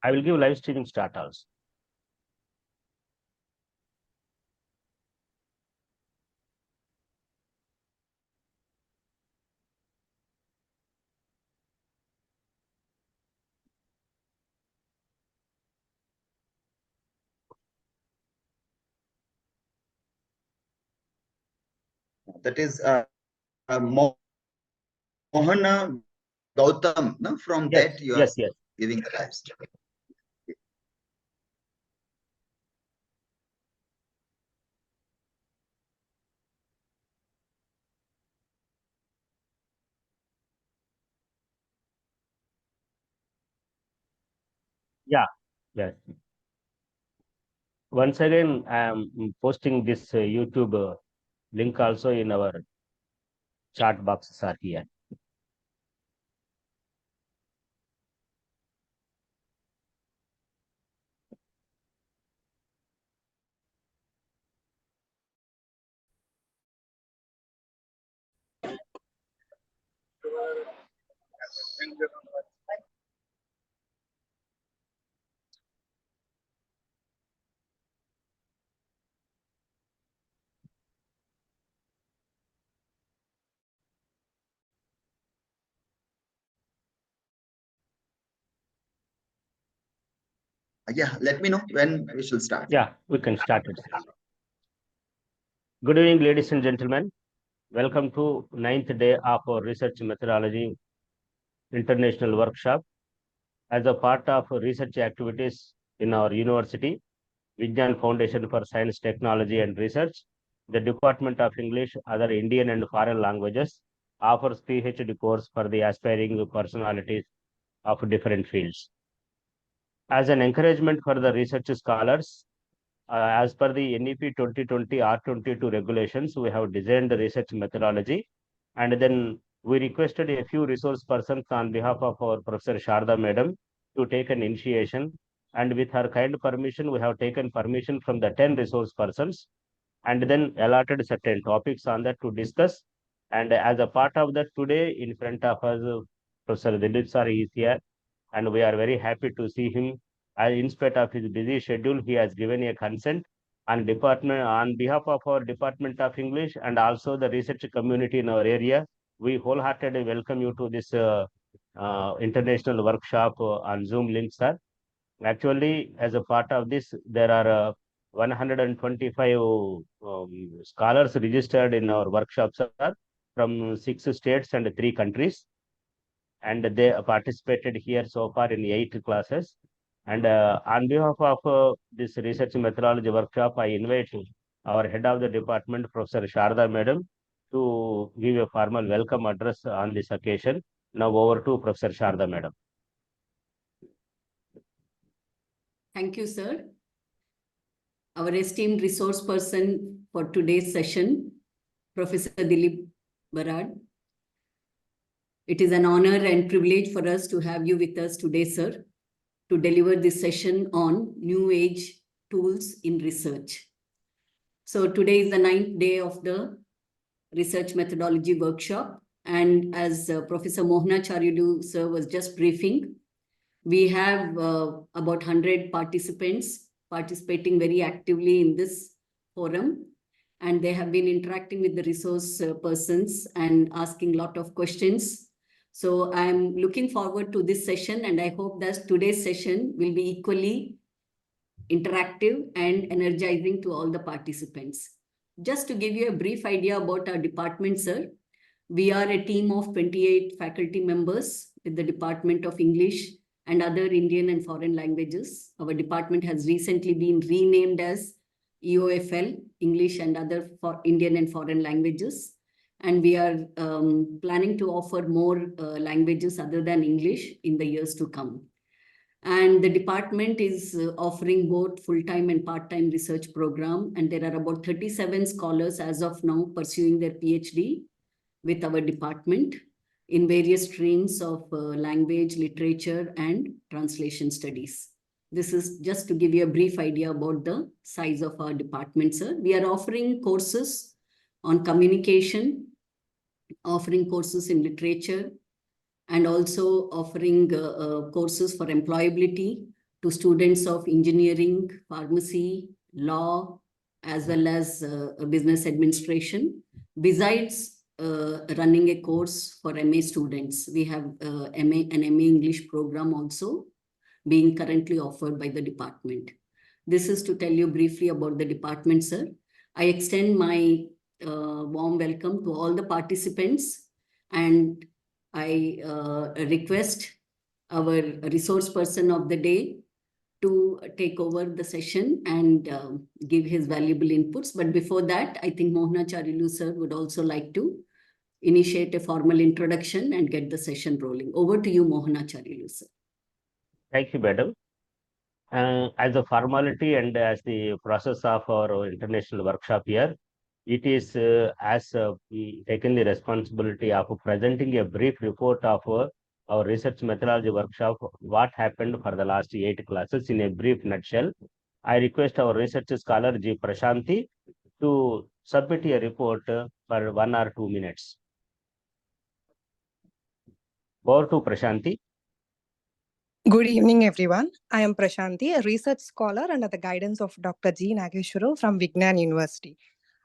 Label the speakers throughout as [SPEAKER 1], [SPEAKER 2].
[SPEAKER 1] I will give live streaming start also.
[SPEAKER 2] That is Mohana Gautam, no? From
[SPEAKER 1] Yes,
[SPEAKER 2] that you are
[SPEAKER 1] yes, yes.
[SPEAKER 2] giving the live stream.
[SPEAKER 1] Yeah, yes. Once again, I am posting this YouTube link also in our chat boxes are here.
[SPEAKER 2] Yeah, let me know when we shall start.
[SPEAKER 1] Yeah, we can start it. Good evening, ladies and gentlemen. Welcome to 9th day of our research methodology international workshop. As a part of research activities in our university, Vijnan Foundation for Science, Technology and Research, the Department of English, other Indian and foreign languages offers PhD course for the aspiring personalities of different fields. As an encouragement for the research scholars, as per the NEP 2020 R22 regulations, we have designed the research methodology, and then we requested a few resource persons on behalf of our Professor Sharda Madam to take an initiation. And with her kind permission, we have taken permission from the 10 resource persons and then allotted certain topics on that to discuss. And as a part of that, today in front of us, Professor Dilip sir is here, and we are very happy to see him. As in spite of his busy schedule, he has given a consent on behalf of our Department of English and also the research community in our area. We wholeheartedly welcome you to this international workshop on Zoom link, sir. Actually, as a part of this, there are 125 scholars registered in our workshops, sir, from 6 states and 3 countries, and they participated here so far in 8 classes. And on behalf of this research methodology workshop, I invite our head of the department, Professor Sharda Madam, to give a formal welcome address on this occasion. Now over to Professor Sharda Madam.
[SPEAKER 3] Thank you, sir. Our esteemed resource person for today's session, Professor Dilip Barad. It is an honor and privilege for us to have you with us today, sir, to deliver this session on new age tools in research. So today is the 9th day of the research methodology workshop. And as Professor Mohana Charyudu, sir, was just briefing, we have about 100 participants participating very actively in this forum. And they have been interacting with the resource persons and asking a lot of questions. So I'm looking forward to this session, and I hope that today's session will be equally interactive and energizing to all the participants. Just to give you a brief idea about our department, sir, we are a team of 28 faculty members with the Department of English and other Indian and foreign languages. Our department has recently been renamed as EOFL, English and other for Indian and foreign languages. And we are planning to offer more languages other than English in the years to come. And the department is offering both full-time and part-time research program. And there are about 37 scholars as of now pursuing their PhD with our department in various streams of language, literature, and translation studies. This is just to give you a brief idea about the size of our department, sir. We are offering courses on communication, offering courses in literature, and also offering courses for employability, to students of engineering, pharmacy, law, as well as business administration. Besides running a course for MA students, we have an MA English program also being currently offered by the department. This is to tell you briefly about the department, sir. I extend my warm welcome to all the participants, and I request our resource person of the day to take over the session and give his valuable inputs. But before that, I think Mohana Charilu sir would also like to initiate a formal introduction and get the session rolling. Over to you, Mohana Charilu sir.
[SPEAKER 1] Thank you, madam. As a formality and as the process of our international workshop here, it is we taken the responsibility of presenting a brief report of our research methodology workshop, what happened for the last 8 classes in a brief nutshell. I request our research scholar G. Prashanti to submit a report for 1 or 2 minutes. Over to Prashanti.
[SPEAKER 4] Good evening, everyone. I am Prashanti, a research scholar under the guidance of Dr. G. Nageshwaru from Vignan University.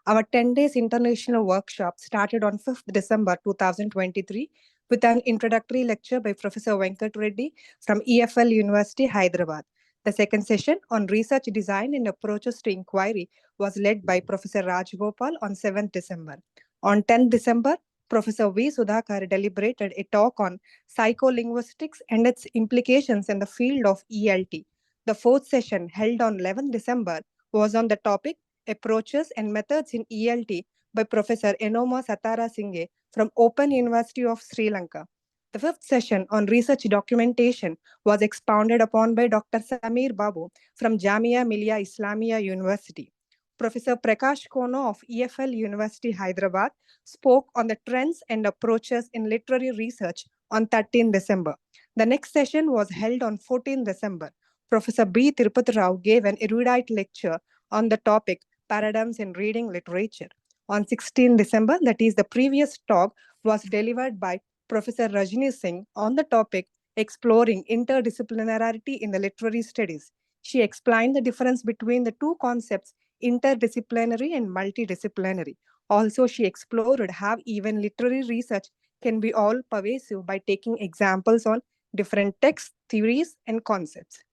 [SPEAKER 4] Our 10 days international workshop started on 5th December 2023 with an introductory lecture by Professor Venkat Reddy from EFL University, Hyderabad. The second session on research design and approaches to inquiry was led by Professor Raj Gopal on 7th December. On 10th December, Professor V. Sudhakar deliberated a talk on psycholinguistics and its implications in the field of ELT. The fourth session, held on 11th December, was on the topic Approaches and Methods in ELT by Professor Enoma Satara Singhe from Open University of Sri Lanka. The fifth session on research documentation was expounded upon by Dr. Samir Babu from Jamia Millia Islamia University. Professor Prakash Kono of EFL University, Hyderabad, spoke on the trends and approaches in literary research on 13 December. The next session was held on 14 December. Professor B. Tirupati Rao gave an erudite lecture on the topic Paradigms in Reading Literature. On 16 December, that is the previous talk, was delivered by Professor Rajni Singh on the topic Exploring Interdisciplinarity in the Literary Studies. She explained the difference between the two concepts, interdisciplinary and multidisciplinary. Also, she explored how even literary research can be all-pervasive by taking examples on different texts, theories, and concepts.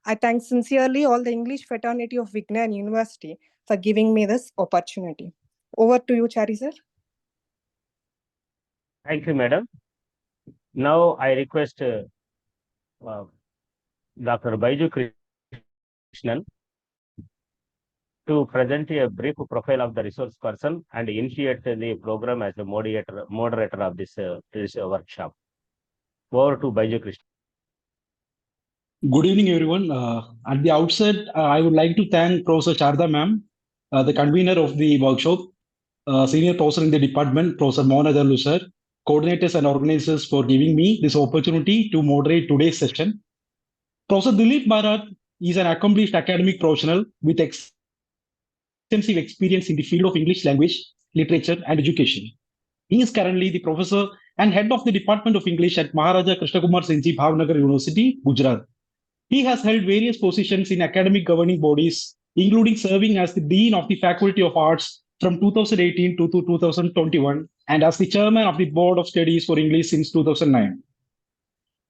[SPEAKER 4] I thank sincerely all the English fraternity of Vignan University for giving me this opportunity. Over to you, Chari sir.
[SPEAKER 1] Thank you, madam. Now I request Dr. Baiju Krishnan to present a brief profile of the resource person and initiate the program as a moderator of this workshop. Over to Baiju Krishnan.
[SPEAKER 5] Good evening, everyone. At the outset, I would like to thank Professor Charda ma'am, the convener of the workshop, senior professor in the department, Professor Mohan Adarlu sir, coordinators and organizers for giving me this opportunity to moderate today's session. Professor Dilip Barad is an accomplished academic professional with extensive experience in the field of English language, literature, and education. He is currently the professor and head of the Department of English at Maharaja Krishnakumar Senji Bhavnagar University, Gujarat. He has held various positions in academic governing bodies, including serving as the Dean of the Faculty of Arts from 2018 to 2021 and as the Chairman of the Board of Studies for English since 2009.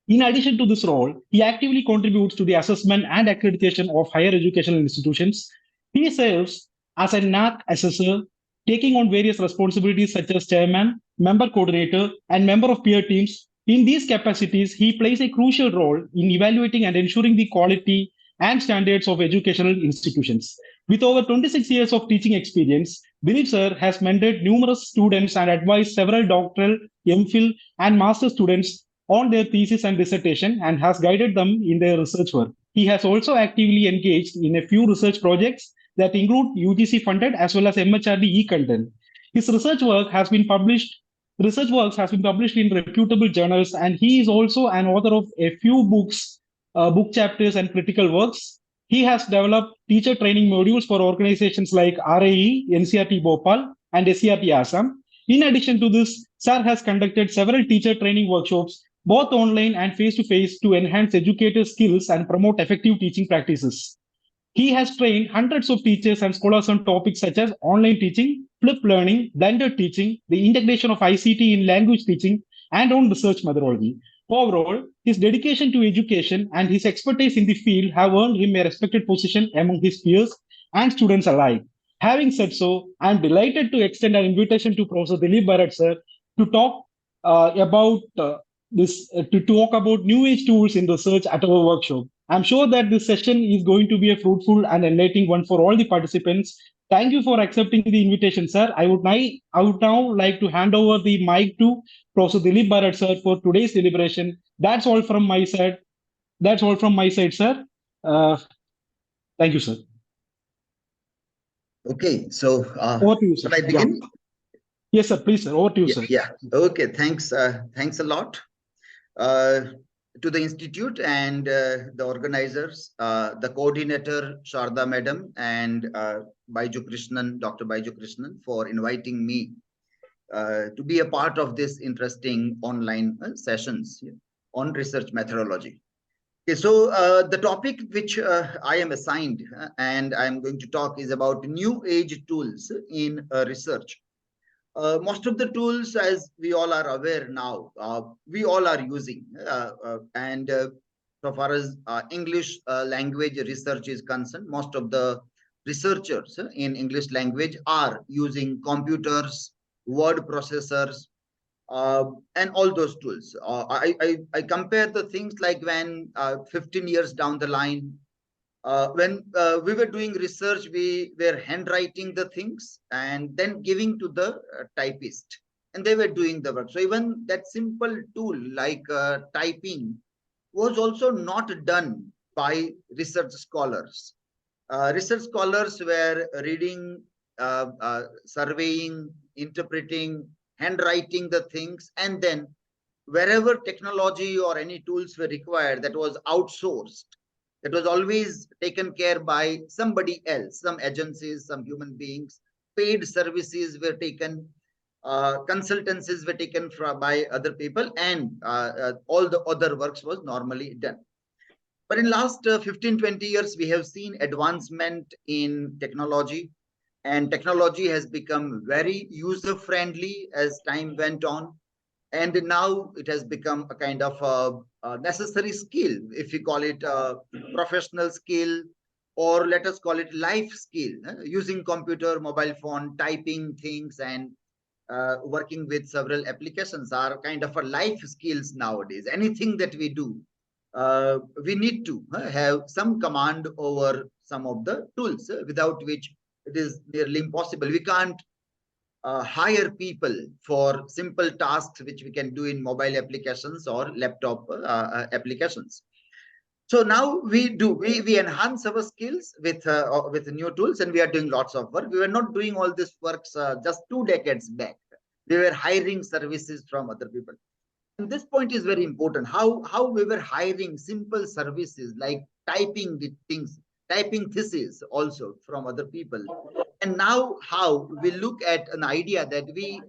[SPEAKER 5] In addition to this role, he actively contributes to the assessment and accreditation of higher educational institutions. He serves as a NAC assessor, taking on various responsibilities such as chairman, member coordinator, and member of peer teams. In these capacities, he plays a crucial role in evaluating and ensuring the quality and standards of educational institutions. With over 26 years of teaching experience, Dilip sir has mentored numerous students and advised several doctoral, MPhil, and master students on their thesis and dissertation and has guided them in their research work. He has also actively engaged in a few research projects that include UGC funded as well as MHRD e-content. His research works has been published in reputable journals, and he is also an author of a few books, book chapters, and critical works. He has developed teacher training modules for organizations like RAE, NCRT Bhopal, and SCRT Assam. In addition to this, sir has conducted several teacher training workshops both online and face-to-face, to enhance educators' skills and promote effective teaching practices. He has trained hundreds of teachers and scholars on topics such as online teaching, flipped learning, blended teaching, the integration of ICT in language teaching, and on research methodology. Overall, his dedication to education and his expertise in the field have earned him a respected position among his peers and students alike. Having said so, I am delighted to extend an invitation to Professor Dilip Barad, sir, to talk about to talk about new age tools in research at our workshop. I'm sure that this session is going to be a fruitful and enlightening one for all the participants. Thank you for accepting the invitation, sir. I would now like to hand over the mic to Professor Dilip Barad, sir, for today's deliberation. That's all from my side. That's all from my side, sir. Thank you, sir.
[SPEAKER 2] Okay, so
[SPEAKER 5] Over to you, sir.
[SPEAKER 2] shall I begin?
[SPEAKER 5] Yeah. Yes, sir. Please, sir. Over to you, sir.
[SPEAKER 2] Yeah. Okay. Thanks. Thanks a lot to the institute and the organizers, the coordinator Sharda Madam and Baiju Krishnan, Dr. Baiju Krishnan, for inviting me to be a part of this interesting online sessions on research methodology. Okay, so the topic which I am assigned and I am going to talk is about new age tools in research. Most of the tools, as we all are aware now, we all are using. And so far as English language research is concerned, most of the researchers in English language are using computers, word processors, and all those tools. I compare the things like when 15 years down the line, when we were doing research, we were handwriting the things and then giving to the typist, and they were doing the work. So even that simple tool like typing was also not done by research scholars. Research scholars were reading, surveying, interpreting, handwriting the things, and then wherever technology or any tools were required, that was outsourced. It was always taken care by somebody else, some agencies, some human beings. Paid services were taken, consultancies were taken by other people, and all the other works was normally done. But in last 15, 20 years, we have seen advancement in technology, and technology has become very user-friendly as time went on. And now it has become a kind of a necessary skill, if we call it a professional skill, or let us call it life skill. Using computer, mobile phone, typing things, and working with several applications are kind of a life skills nowadays. Anything that we do, we need to have some command over some of the tools, without which it is nearly impossible. We can't hire people for simple tasks which we can do in mobile applications or laptop applications. So now we enhance our skills with new tools, and we are doing lots of work. We were not doing all this works just 2 decades back. We were hiring services from other people. And this point is very important. How we were hiring simple services like typing the things, typing thesis also from other people. And now how we look at an idea that we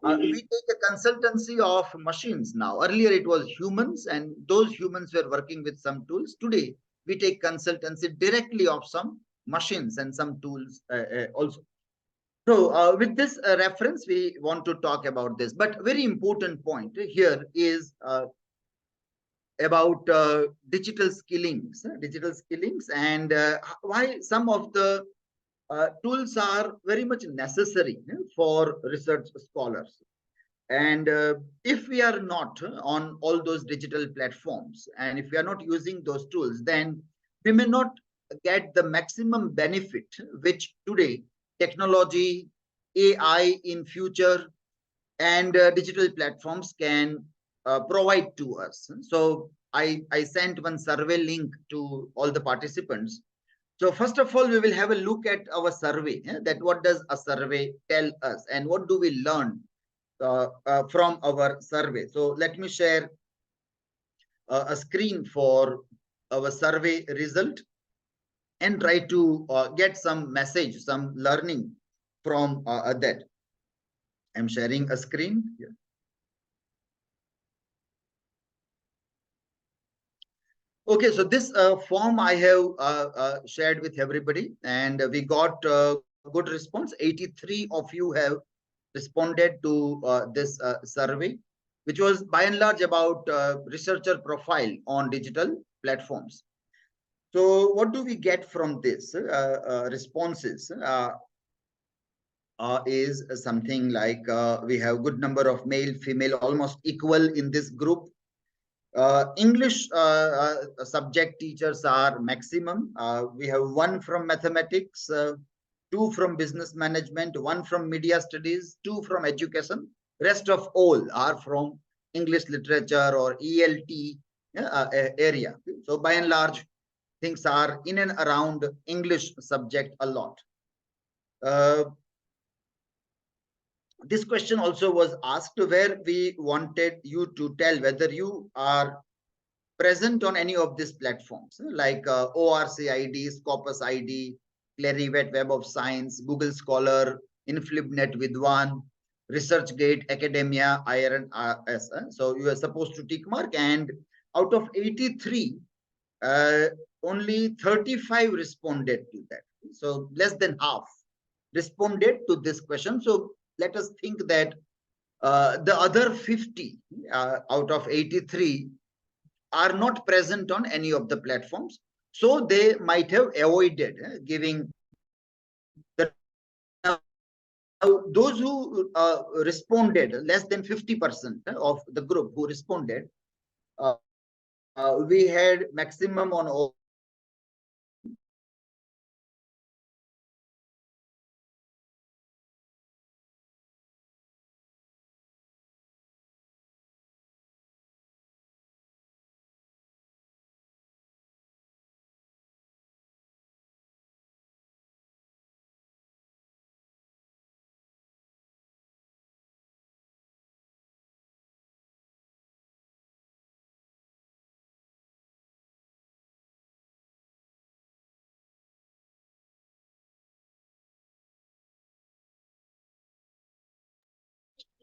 [SPEAKER 2] take a consultancy of machines now. Earlier it was humans, and those humans were working with some tools. Today we take consultancy directly of some machines and some tools also. So with this reference, we want to talk about this. But very important point here is about digital skillings, and why some of the tools are very much necessary for research scholars. And if we are not on all those digital platforms, and if we are not using those tools, then we may not get the maximum benefit which today technology, AI in future, and digital platforms can provide to us. So I sent one survey link to all the participants. So first of all, we will have a look at our survey, that what does a survey tell us and what do we learn from our survey. So let me share a screen for our survey result and try to get some message, some learning from that. I'm sharing a screen here. Okay, so this form I have shared with everybody, and we got good response. 83 of you have responded to this survey, which was by and large about researcher profile on digital platforms. So what do we get from this responses? Is something like we have good number of male, female, almost equal in this group. English subject teachers are maximum. We have 1 from mathematics, 2 from business management, 1 from media studies, 2 from education. Rest of all are from English literature or ELT area. So by and large, things are in and around English subject a lot. This question also was asked, where we wanted you to tell whether you are present on any of these platforms like ORC ID, Scopus ID, Clarivate Web of Science, Google Scholar, InflibNet Vidwan, ResearchGate, Academia, IRNS. So you are supposed to tick mark, and out of 83, only 35 responded to that. So less than half responded to this question. So let us think that the other 50 out of 83 are not present on any of the platforms. So they might have avoided giving the those who responded, less than 50% of the group who responded, we had maximum on all.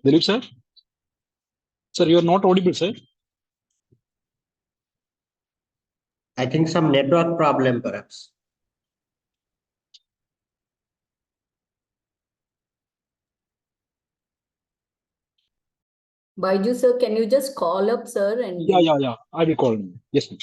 [SPEAKER 5] Dilip sir? Sir, you are not audible, sir.
[SPEAKER 6] I think some network problem, perhaps.
[SPEAKER 3] Baiju sir, can you just call up, sir? And
[SPEAKER 5] Yeah. I will call him. Yes, ma'am.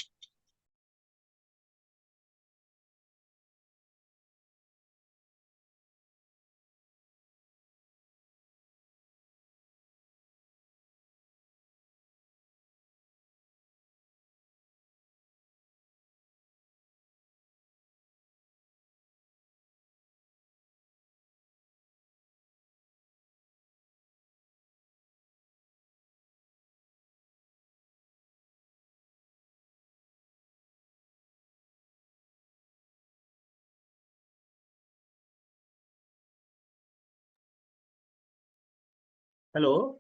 [SPEAKER 1] Hello.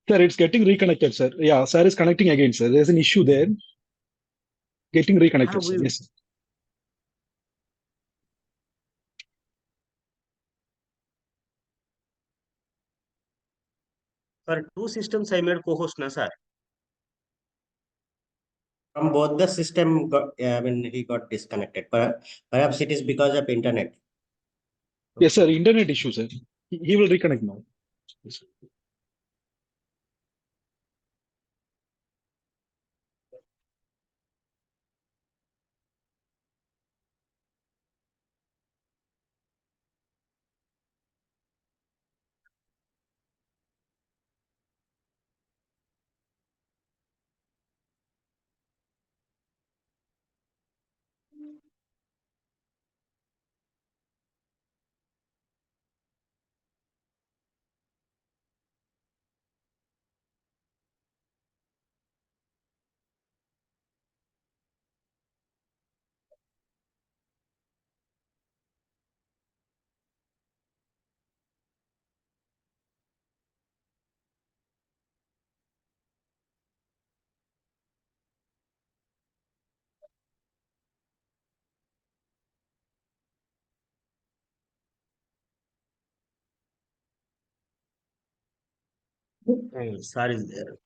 [SPEAKER 5] Sir, it's getting reconnected, sir. Yeah, sir is connecting again, sir. There's an issue there. Getting reconnected, sir. Yes, sir.
[SPEAKER 1] For 2 systems, I made co-host, na sir.
[SPEAKER 6] From both the system, he got disconnected. Perhaps it is because of internet.
[SPEAKER 5] Yes, sir. Internet issue, sir. He will reconnect now. Yes, sir.
[SPEAKER 1] Sir is there.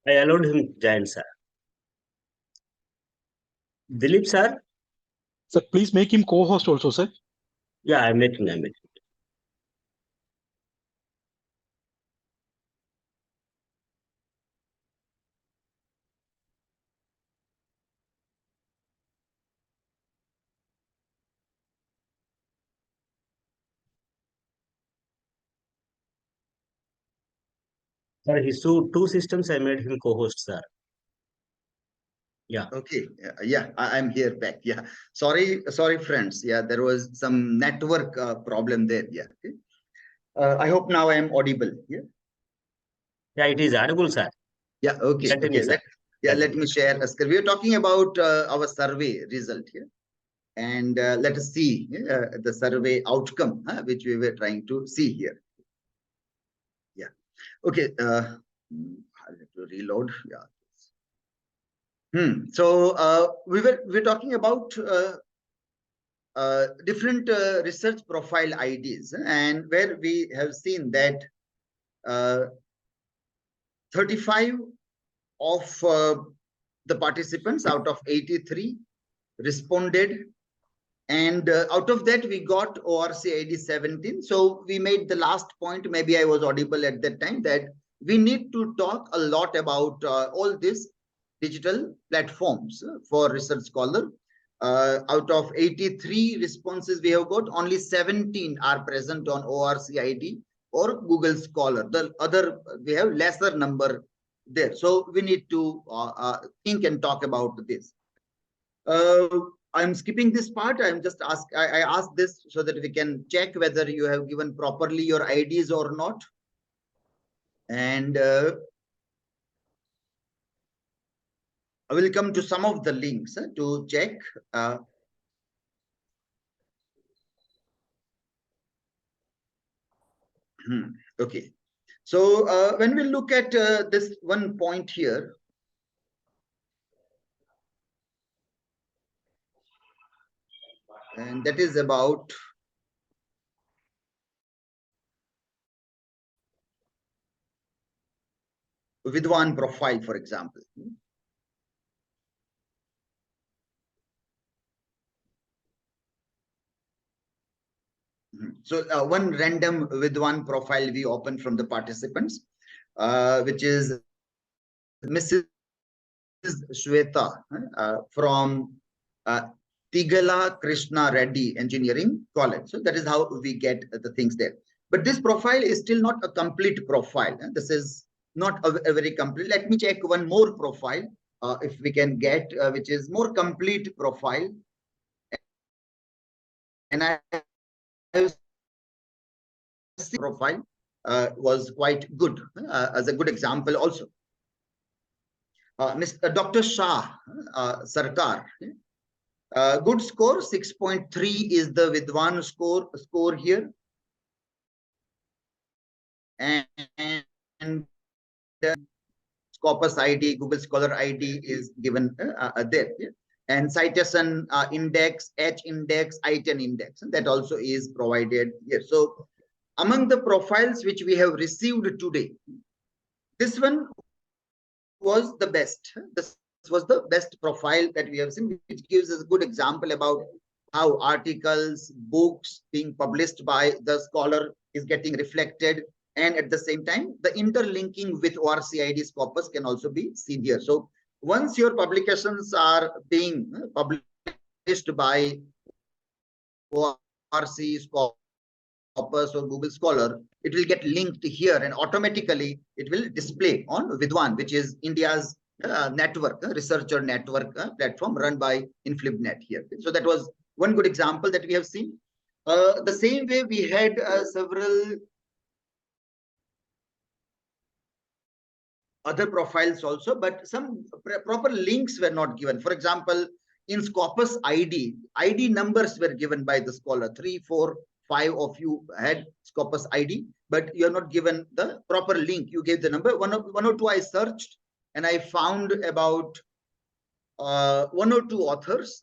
[SPEAKER 1] I allowed him join, sir. Dilip, sir?
[SPEAKER 5] Sir, please make him co-host also, sir.
[SPEAKER 1] Yeah, I'm making. Sir, his two systems, I made him co-host, sir. Yeah.
[SPEAKER 2] Okay. Yeah, I'm here back. Yeah. Sorry, friends. Yeah, there was some network problem there. Yeah. Okay. I hope now I am audible. Yeah.
[SPEAKER 1] Yeah, it is audible, sir.
[SPEAKER 2] Yeah. Okay.
[SPEAKER 1] Continue,
[SPEAKER 2] Okay.
[SPEAKER 1] sir.
[SPEAKER 2] Let me share a screen. We are talking about our survey result here, and let us see the survey outcome, which we were trying to see here. Yeah. Okay. I'll have to reload. Yeah. So we're talking about different research profile IDs, and where we have seen that 35 of the participants out of 83 responded, and out of that we got ORC ID 17. So we made the last point, maybe I was audible at that time, that we need to talk a lot about all these digital platforms for Research Scholar. Out of 83 responses we have got, only 17 are present on ORC ID or Google Scholar. The other, we have lesser number there. So we need to think and talk about this. I'm skipping this part. I asked this so that we can check whether you have given properly your IDs or not. And I will come to some of the links to check. Okay. So when we look at this one point here, and that is about Vidwan profile, for example. So one random Vidwan profile we open from the participants, which is Mrs. Shweta from Tigala Krishna Reddy Engineering College. So that is how we get the things there. But this profile is still not a complete profile. This is not a very complete. Let me check one more profile if we can get, which is more complete profile. And I see profile was quite good as a good example also. Mr. Dr. Shah Sarkar. Good score, 6.3 is the Vidwan score here. And Scopus ID, Google Scholar ID is given there. And citation index, H index, I10 index, and that also is provided here. So among the profiles which we have received today, this one was the best. This was the best profile that we have seen, which gives us a good example about how articles, books being published by the scholar is getting reflected. And at the same time, the interlinking with ORCID Scopus can also be seen here. So once your publications are being published by ORC Scopus or Google Scholar, it will get linked here, and automatically it will display on Vidwan, which is India's network, researcher network platform run by InflibNet here. So that was one good example that we have seen. The same way we had several other profiles also, but some proper links were not given. For example, in Scopus ID numbers were given by the scholar. 3, 4, 5 of you had Scopus ID, but you are not given the proper link. You gave the number. One or two I searched, and I found about 1 or 2 authors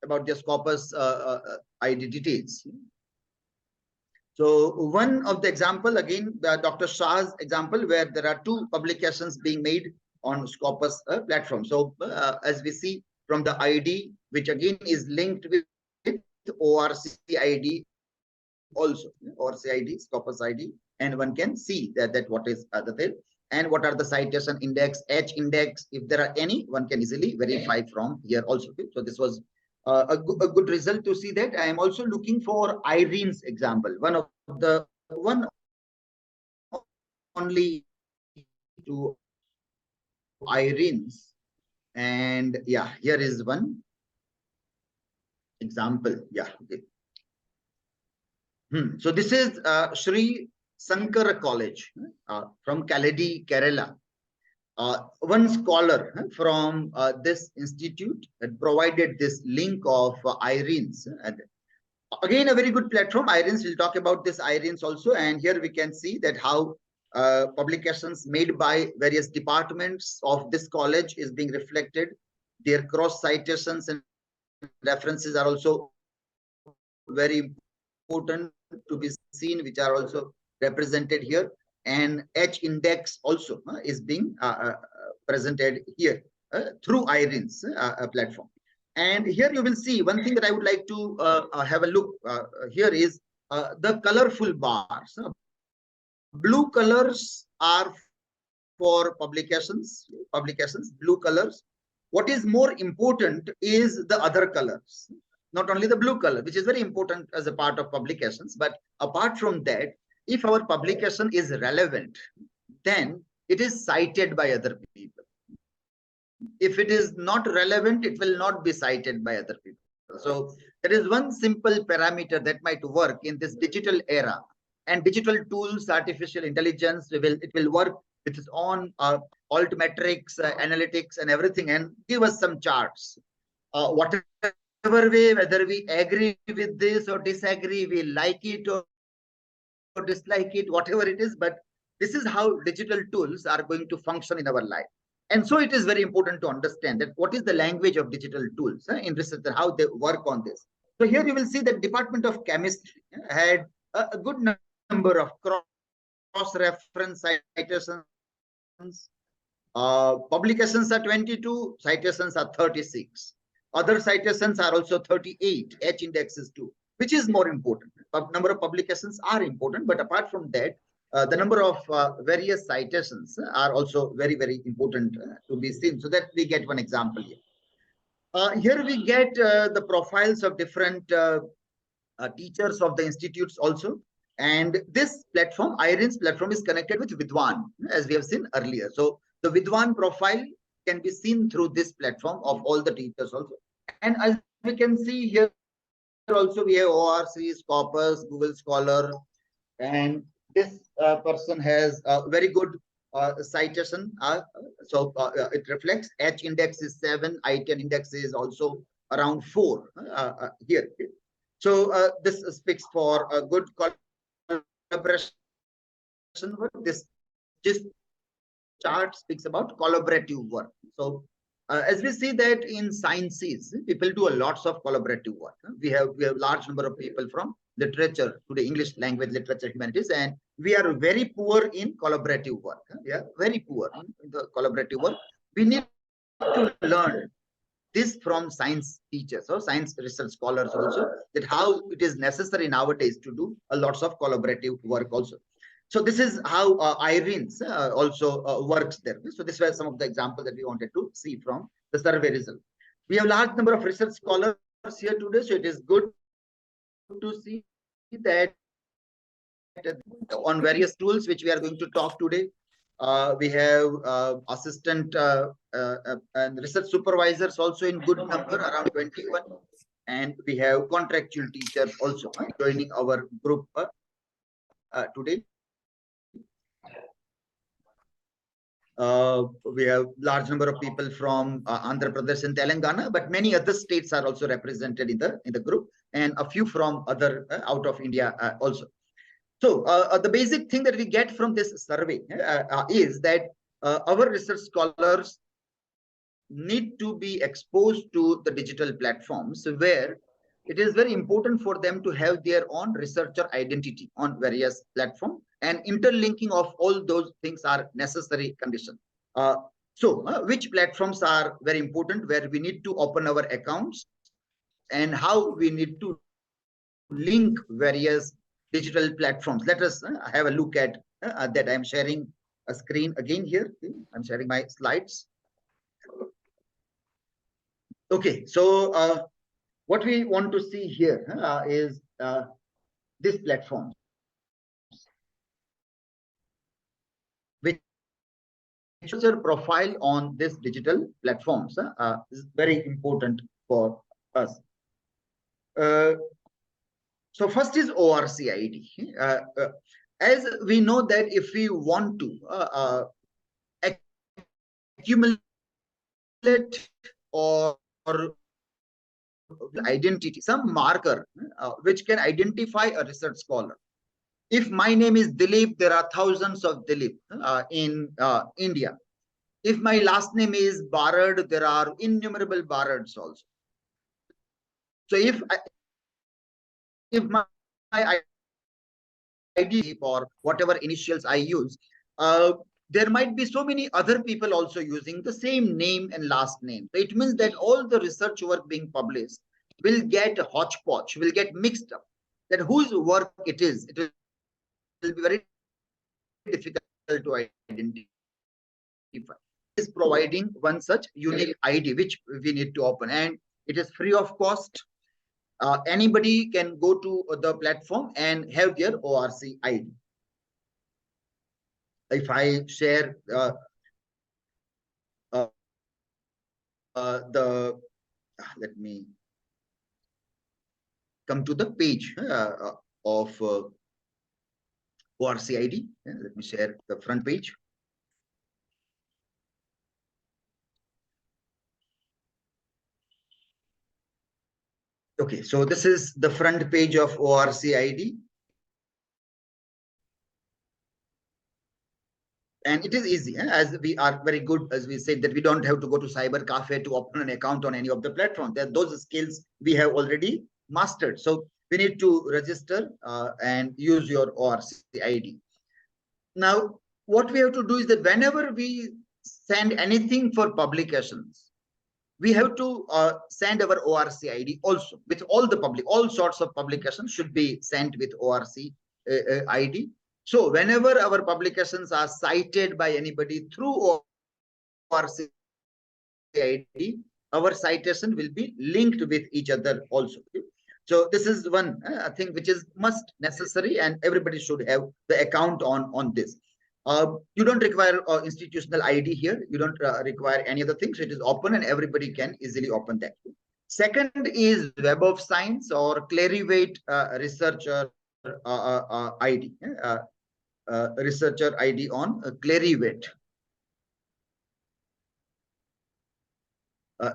[SPEAKER 2] about their Scopus ID details. So one of the example, again, Dr. Shah's example, where there are 2 publications being made on Scopus platform. So as we see from the ID, which again is linked with ORC ID also, ORC ID, Scopus ID, and one can see that what is the thing, and what are the citation index, H index, if there are any, one can easily verify from here also. Okay? So this was a good result to see that. I am also looking for Irene's example, one only to Irene's, and yeah, here is one example. Yeah, okay. So this is Sri Sankara College from Kaladi, Kerala. One scholar from this institute had provided this link of Irene's. Again, a very good platform. Irene's, we'll talk about this Irene's also. And here we can see that how publications made by various departments of this college is being reflected. Their cross citations and references are also very important to be seen, which are also represented here. And H index also is being presented here through Irene's platform. And here you will see one thing that I would like to have a look here is the colorful bars. Blue colors are for publications, blue colors. What is more important is the other colors. Not only the blue color, which is very important as a part of publications, but apart from that, if our publication is relevant, then it is cited by other people. If it is not relevant, it will not be cited by other people. So there is one simple parameter that might work in this digital era, and digital tools, artificial intelligence, it will work with its own altmetrics, analytics, and everything, and give us some charts. Whatever way, whether we agree with this or disagree, we like it or dislike it, whatever it is, but this is how digital tools are going to function in our life. And so it is very important to understand that what is the language of digital tools in research and how they work on this. So here you will see that Department of Chemistry had a good number of cross-reference citations. Publications are 22, citations are 36. Other citations are also 38, H index is 2, which is more important. Number of publications are important, but apart from that, the number of various citations are also very, very important to be seen. So that we get one example here. Here we get the profiles of different teachers of the institutes also. And this platform, Irene's platform, is connected with Vidwan, as we have seen earlier. So the Vidwan profile can be seen through this platform of all the teachers also. And as we can see here also, we have ORC, Scopus, Google Scholar, and this person has a very good citation. So it reflects H index is 7, I10 index is also around 4 here. So this speaks for a good collaboration. This chart speaks about collaborative work. So as we see that in sciences, people do a lots of collaborative work. We have large number of people from literature to the English language, literature, humanities, and we are very poor in collaborative work. We are very poor in the collaborative work. We need to learn this from science teachers or science research scholars also, that how it is necessary nowadays to do a lots of collaborative work also. So this is how Irene's also works there. So this were some of the examples that we wanted to see from the survey result. We have large number of research scholars here today, so it is good to see that on various tools which we are going to talk today. We have assistant and research supervisors also in good number, around 21. And we have contractual teachers also joining our group today. We have large number of people from Andhra Pradesh and Telangana, but many other states are also represented in the group, and a few from other out of India also. So the basic thing that we get from this survey is that our research scholars need to be exposed to the digital platforms where it is very important for them to have their own researcher identity on various platforms, and interlinking of all those things are necessary condition. Which platforms are very important, where we need to open our accounts, and how we need to link various digital platforms. Let us have a look at that. I'm sharing a screen again here. I'm sharing my slides. Okay, so what we want to see here is this platform, which user profile on this digital platforms is very important for us. So first is ORC ID. As we know that if we want to accumulate or identity, some marker which can identify a research scholar. If my name is Dilip, there are thousands of Dilip in India. If my last name is Barad, there are innumerable Barads also. So if my ID or whatever initials I use, there might be so many other people also using the same name and last name. So it means that all the research work being published will get hodgepodge, will get mixed up. That whose work it will be very difficult to identify. Is providing one such unique ID which we need to open, and it is free of cost. Anybody can go to the platform and have their ORC ID. If I share let me come to the page of ORC ID. Let me share the front page. Okay, so this is the front page of ORC ID. And it is easy, as we are very good, as we said, that we don't have to go to cyber cafe to open an account on any of the platforms. Those skills we have already mastered. So we need to register and use your ORC ID. Now, what we have to do is that whenever we send anything for publications, we have to send our ORC ID also. With all sorts of publications should be sent with ORC ID. So whenever our publications are cited by anybody through ORC ID, our citation will be linked with each other also. So this is one thing which is must necessary, and everybody should have the account on this. You don't require institutional ID here. You don't require any other things. It is open and everybody can easily open that. Second is Web of Science or Clarivate researcher ID. Researcher ID on Clarivate.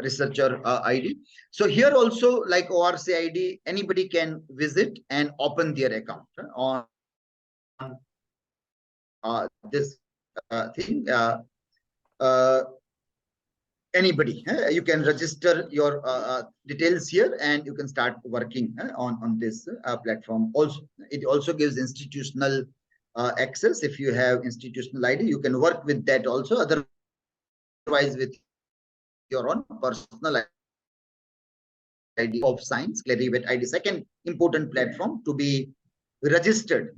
[SPEAKER 2] Researcher ID. So here also, like ORC ID, anybody can visit and open their account on this thing. Anybody, you can register your details here and you can start working on this platform. Also, it also gives institutional access. If you have institutional ID, you can work with that also. Otherwise, with your own personal ID of Science, Clarivate ID, second important platform to be registered.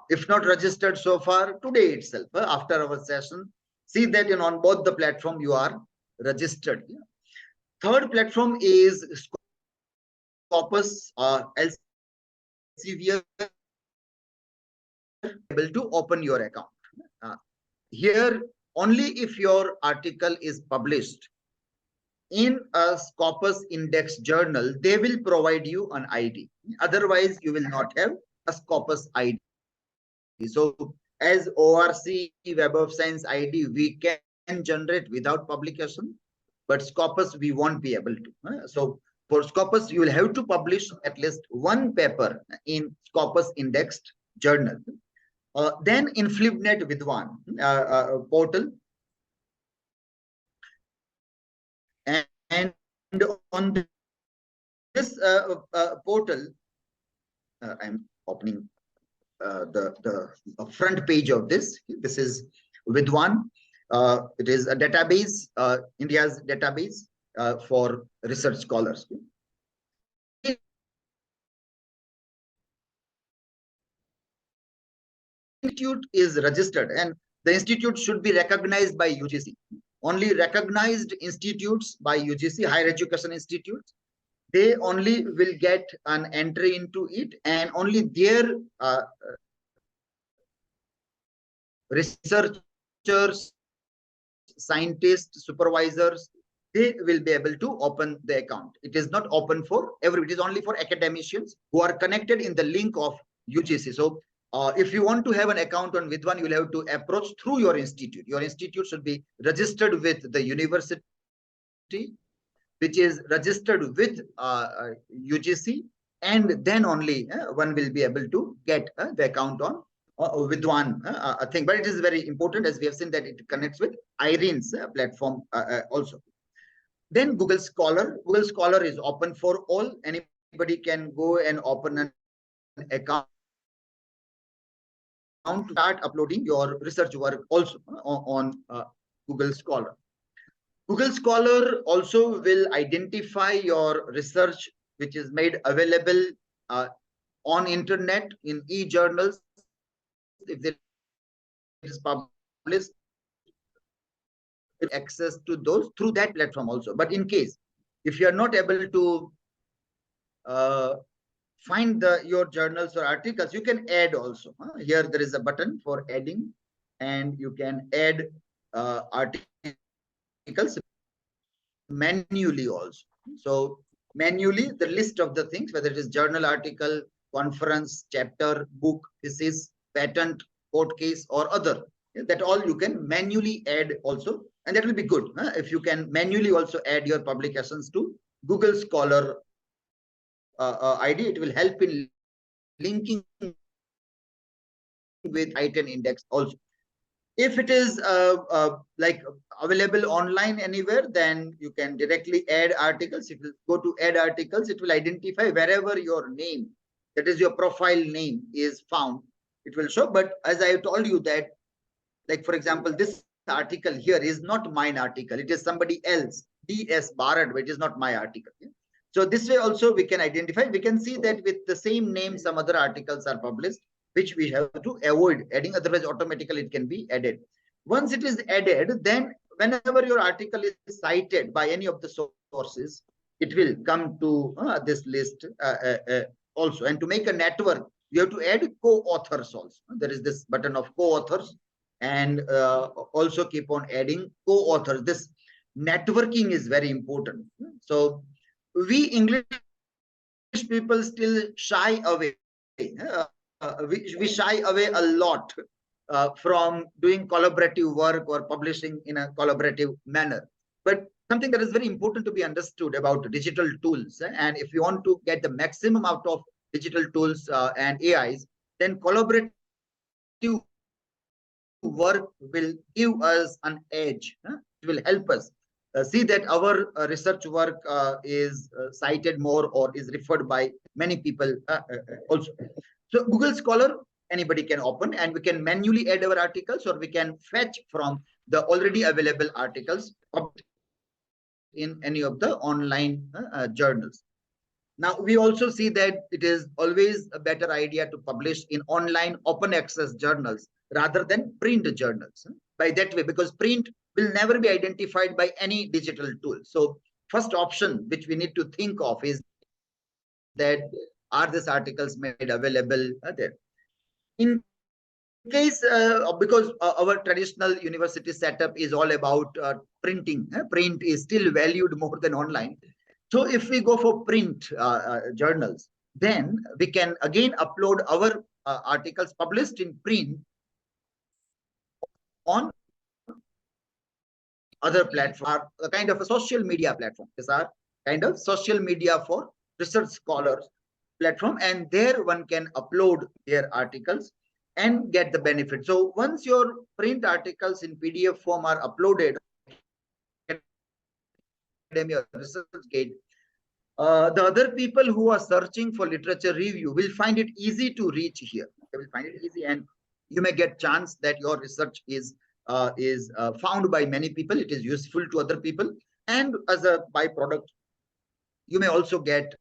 [SPEAKER 2] If not registered so far, today itself, after our session, see that on both the platform you are registered. Third platform is Scopus Elsevier, able to open your account. Here, only if your article is published in a Scopus Index journal, they will provide you an ID. Otherwise, you will not have a Scopus ID. So, as ORC Web of Science ID, we can generate without publication, but Scopus we won't be able to. So, for Scopus, you will have to publish at least one paper in Scopus Indexed journal. Then in FlipNet Vidwan portal, and on This portal, I'm opening the front page of this. This is Vidwan. It is a database, India's database for research scholars. Institute is registered, and the institute should be recognized by UGC. Only recognized institutes by UGC, higher education institutes, they only will get an entry into it, and only their researchers, scientists, supervisors, they will be able to open the account. It is not open for everybody. It is only for academicians who are connected in the link of UGC. So if you want to have an account on Vidwan, you will have to approach through your institute. Your institute should be registered with the university, which is registered with UGC, and then only one will be able to get the account on Vidwan thing. But it is very important, as we have seen, that it connects with Irene's platform also. Then Google Scholar. Google Scholar is open for all. Anybody can go and open an account to start uploading your research work also on Google Scholar. Google Scholar also will identify your research which is made available on internet in e-journals. If it is published, access to those through that platform also. But in case if you are not able to find your journals or articles, you can add also. Here there is a button for adding, and you can add articles manually also. So manually, the list of the things, whether it is journal article, conference, chapter, book, thesis, patent, court case, or other, that all you can manually add also, and that will be good. If you can manually also add your publications to Google Scholar ID, it will help in linking with item index also. If it is like available online anywhere, then you can directly add articles. If you go to add articles, it will identify wherever your name, that is your profile name, is found. It will show. But as I told you that, like for example, this article here is not mine article. It is somebody else, D.S. Barad, but it is not my article. So this way also we can identify. We can see that with the same name, some other articles are published, which we have to avoid adding, otherwise automatically it can be added. Once it is added, then whenever your article is cited by any of the sources, it will come to this list also. And to make a network, you have to add co-authors also. There is this button of co-authors, and also keep on adding co-authors. This networking is very important. So we English people still shy away. We shy away a lot from doing collaborative work or publishing in a collaborative manner. But something that is very important to be understood about digital tools, and if you want to get the maximum out of digital tools and AIs, then collaborative work will give us an edge. It will help us see that our research work is cited more or is referred by many people also. So Google Scholar, anybody can open, and we can manually add our articles, or we can fetch from the already available articles in any of the online journals. Now, we also see that it is always a better idea to publish in online open access journals rather than print journals. By that way, because print will never be identified by any digital tool. So first option which we need to think of is that, are these articles made available there? In case, because our traditional university setup is all about printing, print is still valued more than online. So if we go for print journals, then we can again upload our articles published in print on other platforms, a kind of a social media platform. These are kind of social media for research scholars platform, and there one can upload their articles and get the benefit. So once your print articles in PDF form are uploaded, ResearchGate, The other people who are searching for literature review will find it easy to reach here. They will find it easy, and you may get chance that your research is found by many people. It is useful to other people, and as a byproduct, you may also get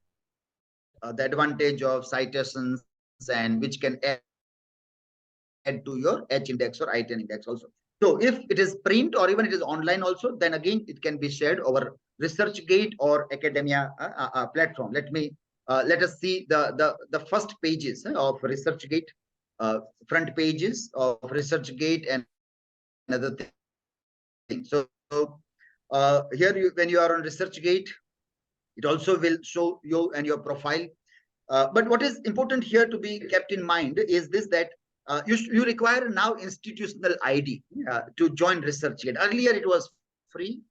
[SPEAKER 2] the advantage of citations, and which can add to your H index or I10 index also. So if it is print or even it is online also, then again it can be shared over ResearchGate or academia platform. Let us see the first pages of ResearchGate, front pages of ResearchGate and other things. So here when you are on ResearchGate, it also will show you and your profile. But what is important here to be kept in mind is this, that you require now institutional ID to join ResearchGate. Earlier it was free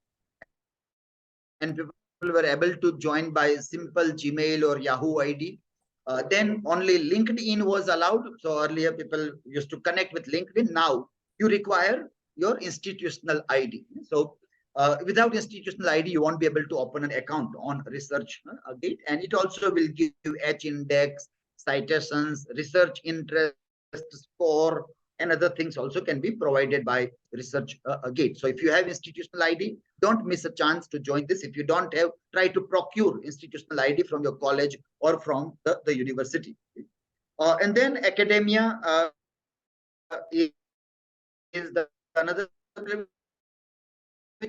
[SPEAKER 2] and people were able to join by simple Gmail or Yahoo ID. Then only LinkedIn was allowed. So earlier people used to connect with LinkedIn. Now you require your institutional ID. So without institutional ID, you won't be able to open an account on ResearchGate, and it also will give you H index, citations, research interest score, and other things also can be provided by ResearchGate. So if you have institutional ID, don't miss a chance to join this. If you don't have, try to procure institutional ID from your college or from the university. And then academia is another,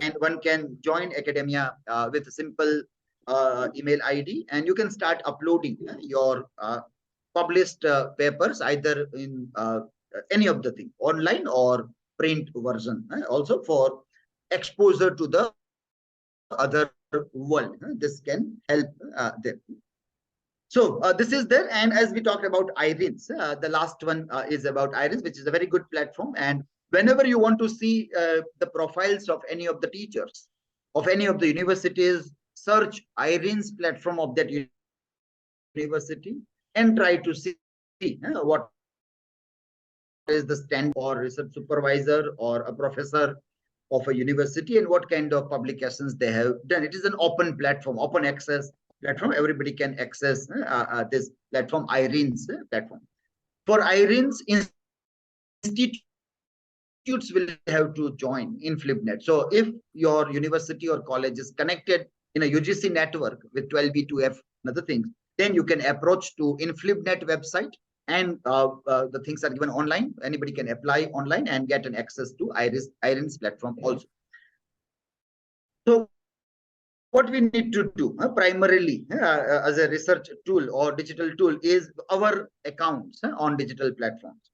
[SPEAKER 2] and one can join academia with a simple email ID, and you can start uploading your published papers either in any of the thing, online or print version, also for exposure to the other world. This can help them. So this is there, and as we talked about IRINS, the last one is about IRINS, which is a very good platform. And whenever you want to see the profiles of any of the teachers of any of the universities, search IRINS platform of that university and try to see what is the stand for research supervisor or a professor of a university and what kind of publications they have done. It is an open platform, open access platform. Everybody can access this platform, IRINS platform. For IRINS, institutes will have to join in FlipNet. So if your university or college is connected in a UGC network with 12B2F and other things, then you can approach to InFlipNet website, and the things are given online. Anybody can apply online and get an access to IRINS platform also. So what we need to do primarily as a research tool or digital tool is our accounts on digital platforms.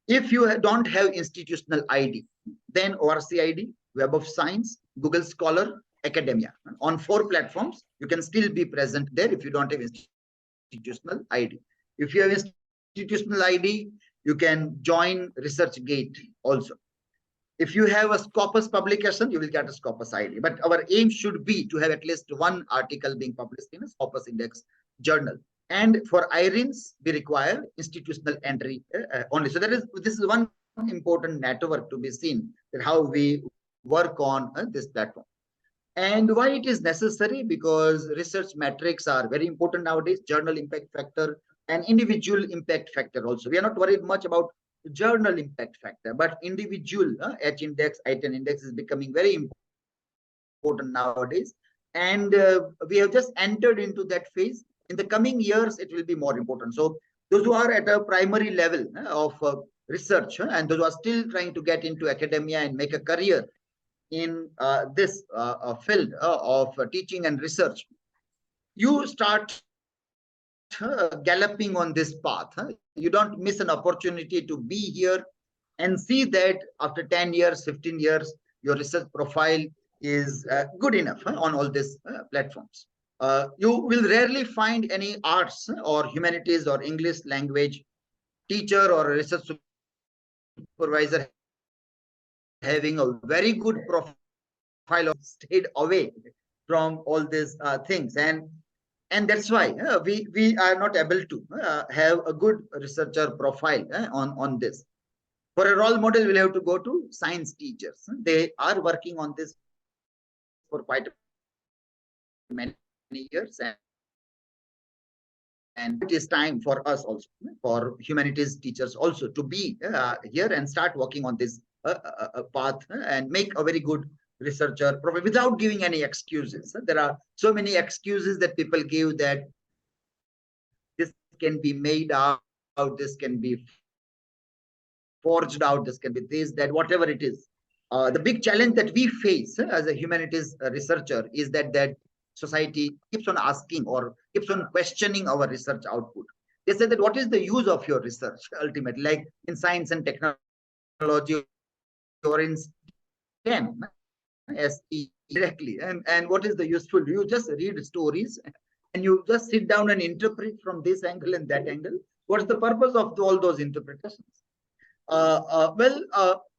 [SPEAKER 2] If you don't have institutional ID, then ORC ID, Web of Science, Google Scholar, Academia. On 4 platforms, you can still be present there if you don't have institutional ID. If you have institutional ID, you can join ResearchGate also. If you have a Scopus publication, you will get a Scopus ID. But our aim should be to have at least one article being published in a Scopus Index journal. And for IRINS, we require institutional entry only. So this is one important network to be seen, that how we work on this platform. And why it is necessary? Because research metrics are very important nowadays, journal impact factor and individual impact factor also. We are not worried much about journal impact factor, but individual H index, I10 index is becoming very important nowadays. And we have just entered into that phase. In the coming years, it will be more important. So those who are at a primary level of research and those who are still trying to get into academia and make a career in this field of teaching and research, you start galloping on this path. You don't miss an opportunity to be here and see that after 10 years, 15 years, your research profile is good enough on all these platforms. You will rarely find any arts or humanities or English language teacher or research supervisor having a very good profile of stayed away from all these things. And that's why we are not able to have a good researcher profile on this. For a role model, we'll have to go to science teachers. They are working on this for quite many years, it is time for us also, for humanities teachers also, to be here and start working on this path and make a very good researcher without giving any excuses. There are so many excuses that people give, that this can be made out, this can be forged out, this can be this, that, whatever it is. The big challenge that we face as a humanities researcher is that society keeps on asking or keeps on questioning our research output. They say that what is the use of your research ultimately, like in science and technology or in STEM, SE directly. And what is the useful? You just read stories and you just sit down and interpret from this angle and that angle. What's the purpose of all those interpretations?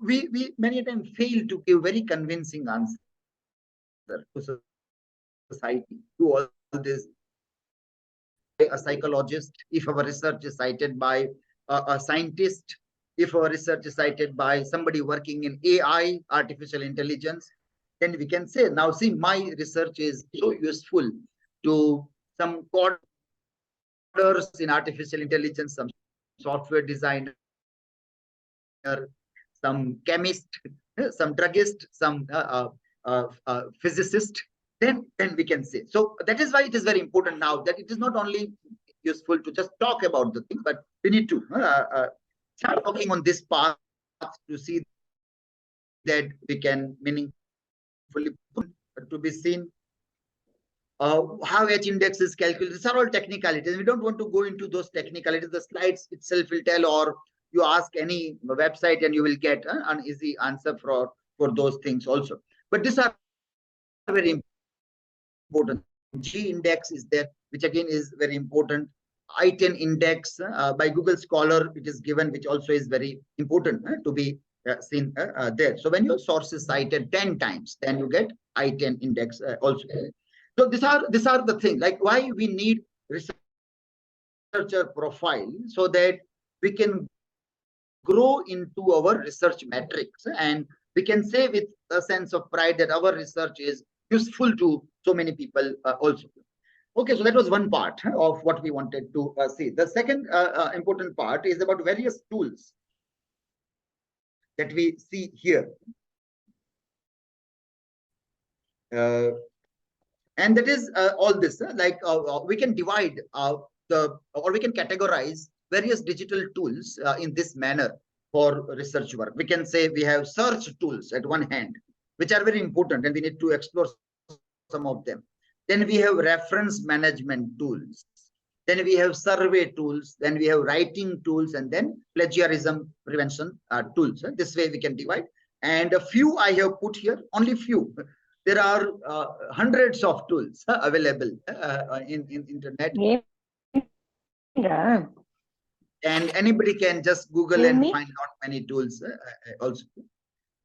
[SPEAKER 2] We many times fail to give very convincing answer to society, to all this. A psychologist, if our research is cited by a scientist, if our research is cited by somebody working in AI, artificial intelligence, then we can say, now see, my research is so useful to some coders in artificial intelligence, some software designer, some chemist, some druggist, some physicist, then we can say. So that is why it is very important now that it is not only useful to just talk about the thing, but we need to start working on this path to see that we can meaningfully to be seen. How H index is calculated. These are all technicalities. We don't want to go into those technicalities. The slides itself will tell, or you ask any website and you will get an easy answer for those things also. But these are very important. G index is there, which again is very important. I10 index by Google Scholar, it is given, which also is very important to be seen there. So when your source is cited 10 times, then you get I10 index also. So these are the things, like why we need researcher profile, so that we can grow into our research metrics, and we can say with a sense of pride that our research is useful to so many people also. Okay, so that was one part of what we wanted to see. The second important part is about various tools that we see here. And that is all this, like we can divide we can categorize various digital tools in this manner for research work. We can say we have search tools at one hand, which are very important, and we need to explore some of them. Then we have reference management tools. Then we have survey tools. Then we have writing tools, and then plagiarism prevention tools. This way we can divide. And a few I have put here, only few. There are hundreds of tools available in internet.
[SPEAKER 7] Yeah.
[SPEAKER 2] And anybody can just Google and find out many tools also.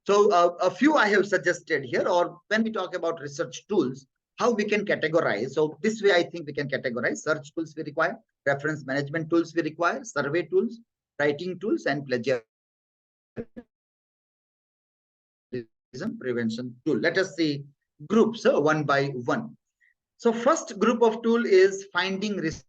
[SPEAKER 2] So a few I have suggested here, or when we talk about research tools, how we can categorize. So this way, I think we can categorize. Search tools we require, reference management tools we require, survey tools, writing tools, and plagiarism prevention tool. Let us see groups one by one. So first group of tool is finding research.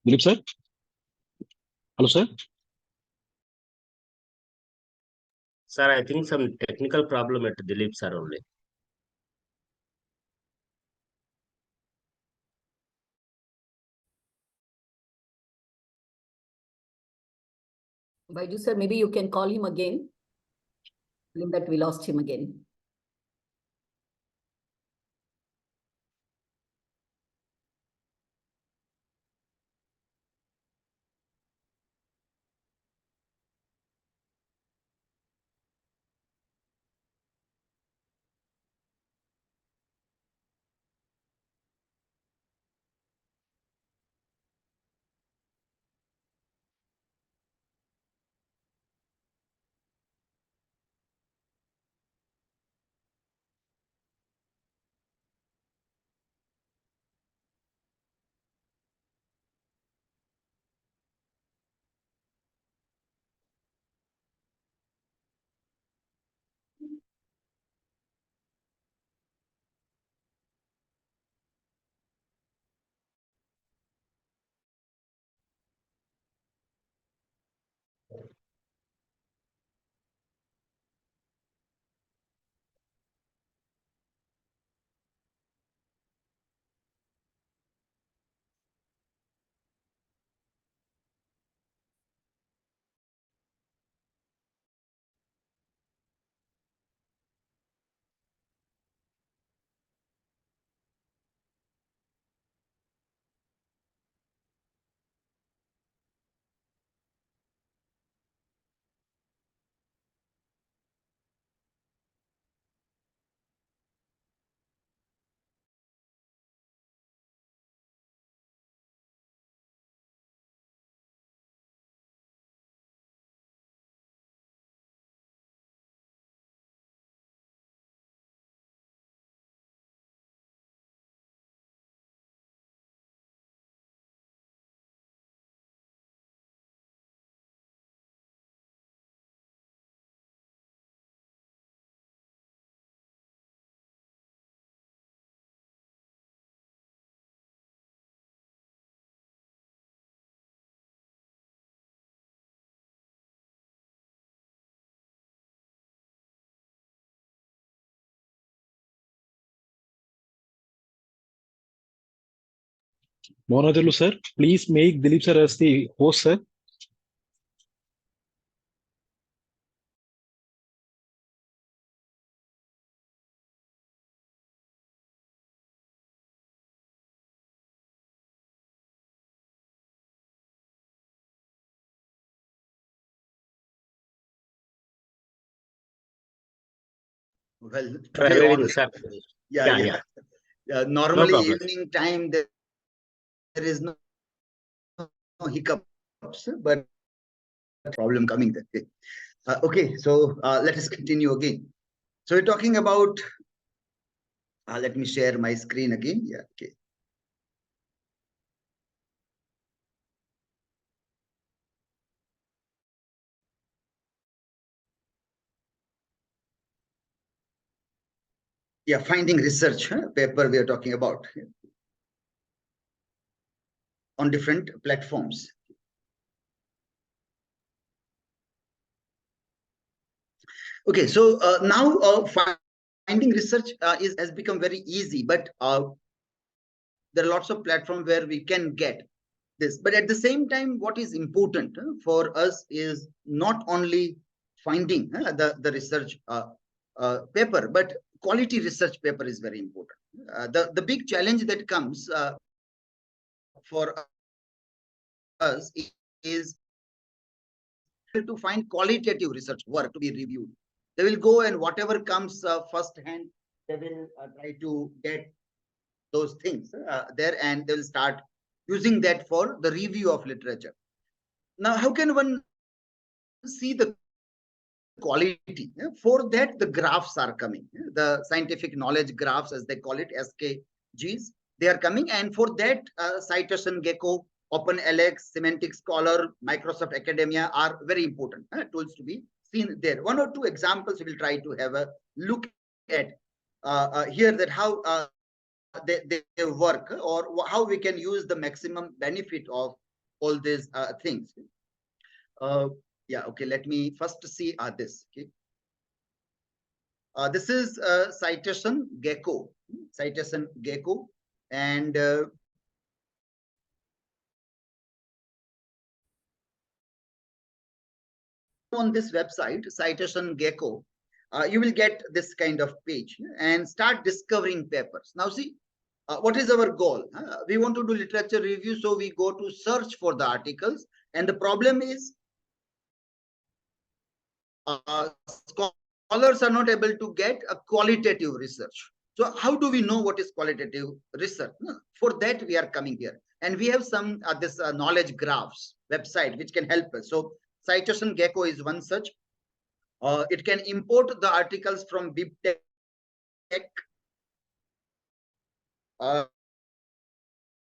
[SPEAKER 5] Dilip sir? Hello, sir?
[SPEAKER 1] Sir, I think some technical problem at Dilip sir only.
[SPEAKER 3] Vaiju sir, maybe you can call him again. In that we lost him again.
[SPEAKER 5] Monajalu sir, please make Dilip sir as the host, sir.
[SPEAKER 2] Well, to
[SPEAKER 1] Sir,
[SPEAKER 2] be
[SPEAKER 1] agree with you,
[SPEAKER 2] honest,
[SPEAKER 1] sir.
[SPEAKER 2] yeah.
[SPEAKER 1] No
[SPEAKER 2] Normally,
[SPEAKER 1] problem.
[SPEAKER 2] evening time, there is no hiccups, but problem coming that way. Okay, so let us continue again. So we're talking about, let me share my screen again. Yeah, okay. Yeah, finding research paper we are talking about on different platforms. Okay, so now finding research has become very easy, but there are lots of platforms where we can get this. But at the same time, what is important for us is not only finding the research paper, but quality research paper is very important. The big challenge that comes for us is to find qualitative research work to be reviewed. They will go and whatever comes first hand, they will try to get those things there, and they'll start using that for the review of literature. Now, how can one see the quality? For that, the graphs are coming. The scientific knowledge graphs, as they call it, SKGs, they are coming. And for that, Citation Gecko, OpenLX, Semantic Scholar, Microsoft Academia are very important tools to be seen there. One or two examples we will try to have a look at here, that how they work, or how we can use the maximum benefit of all these things. Yeah, okay, let me first see this. Okay, this is Citation Gecko, and on this website, Citation Gecko, you will get this kind of page and start discovering papers. Now, see, what is our goal? We want to do literature review, so we go to search for the articles, and the problem is scholars are not able to get a qualitative research. So how do we know what is qualitative research? For that, we are coming here, and we have some this knowledge graphs website which can help us. So Citation Gecko is one such. It can import the articles from BibTeX,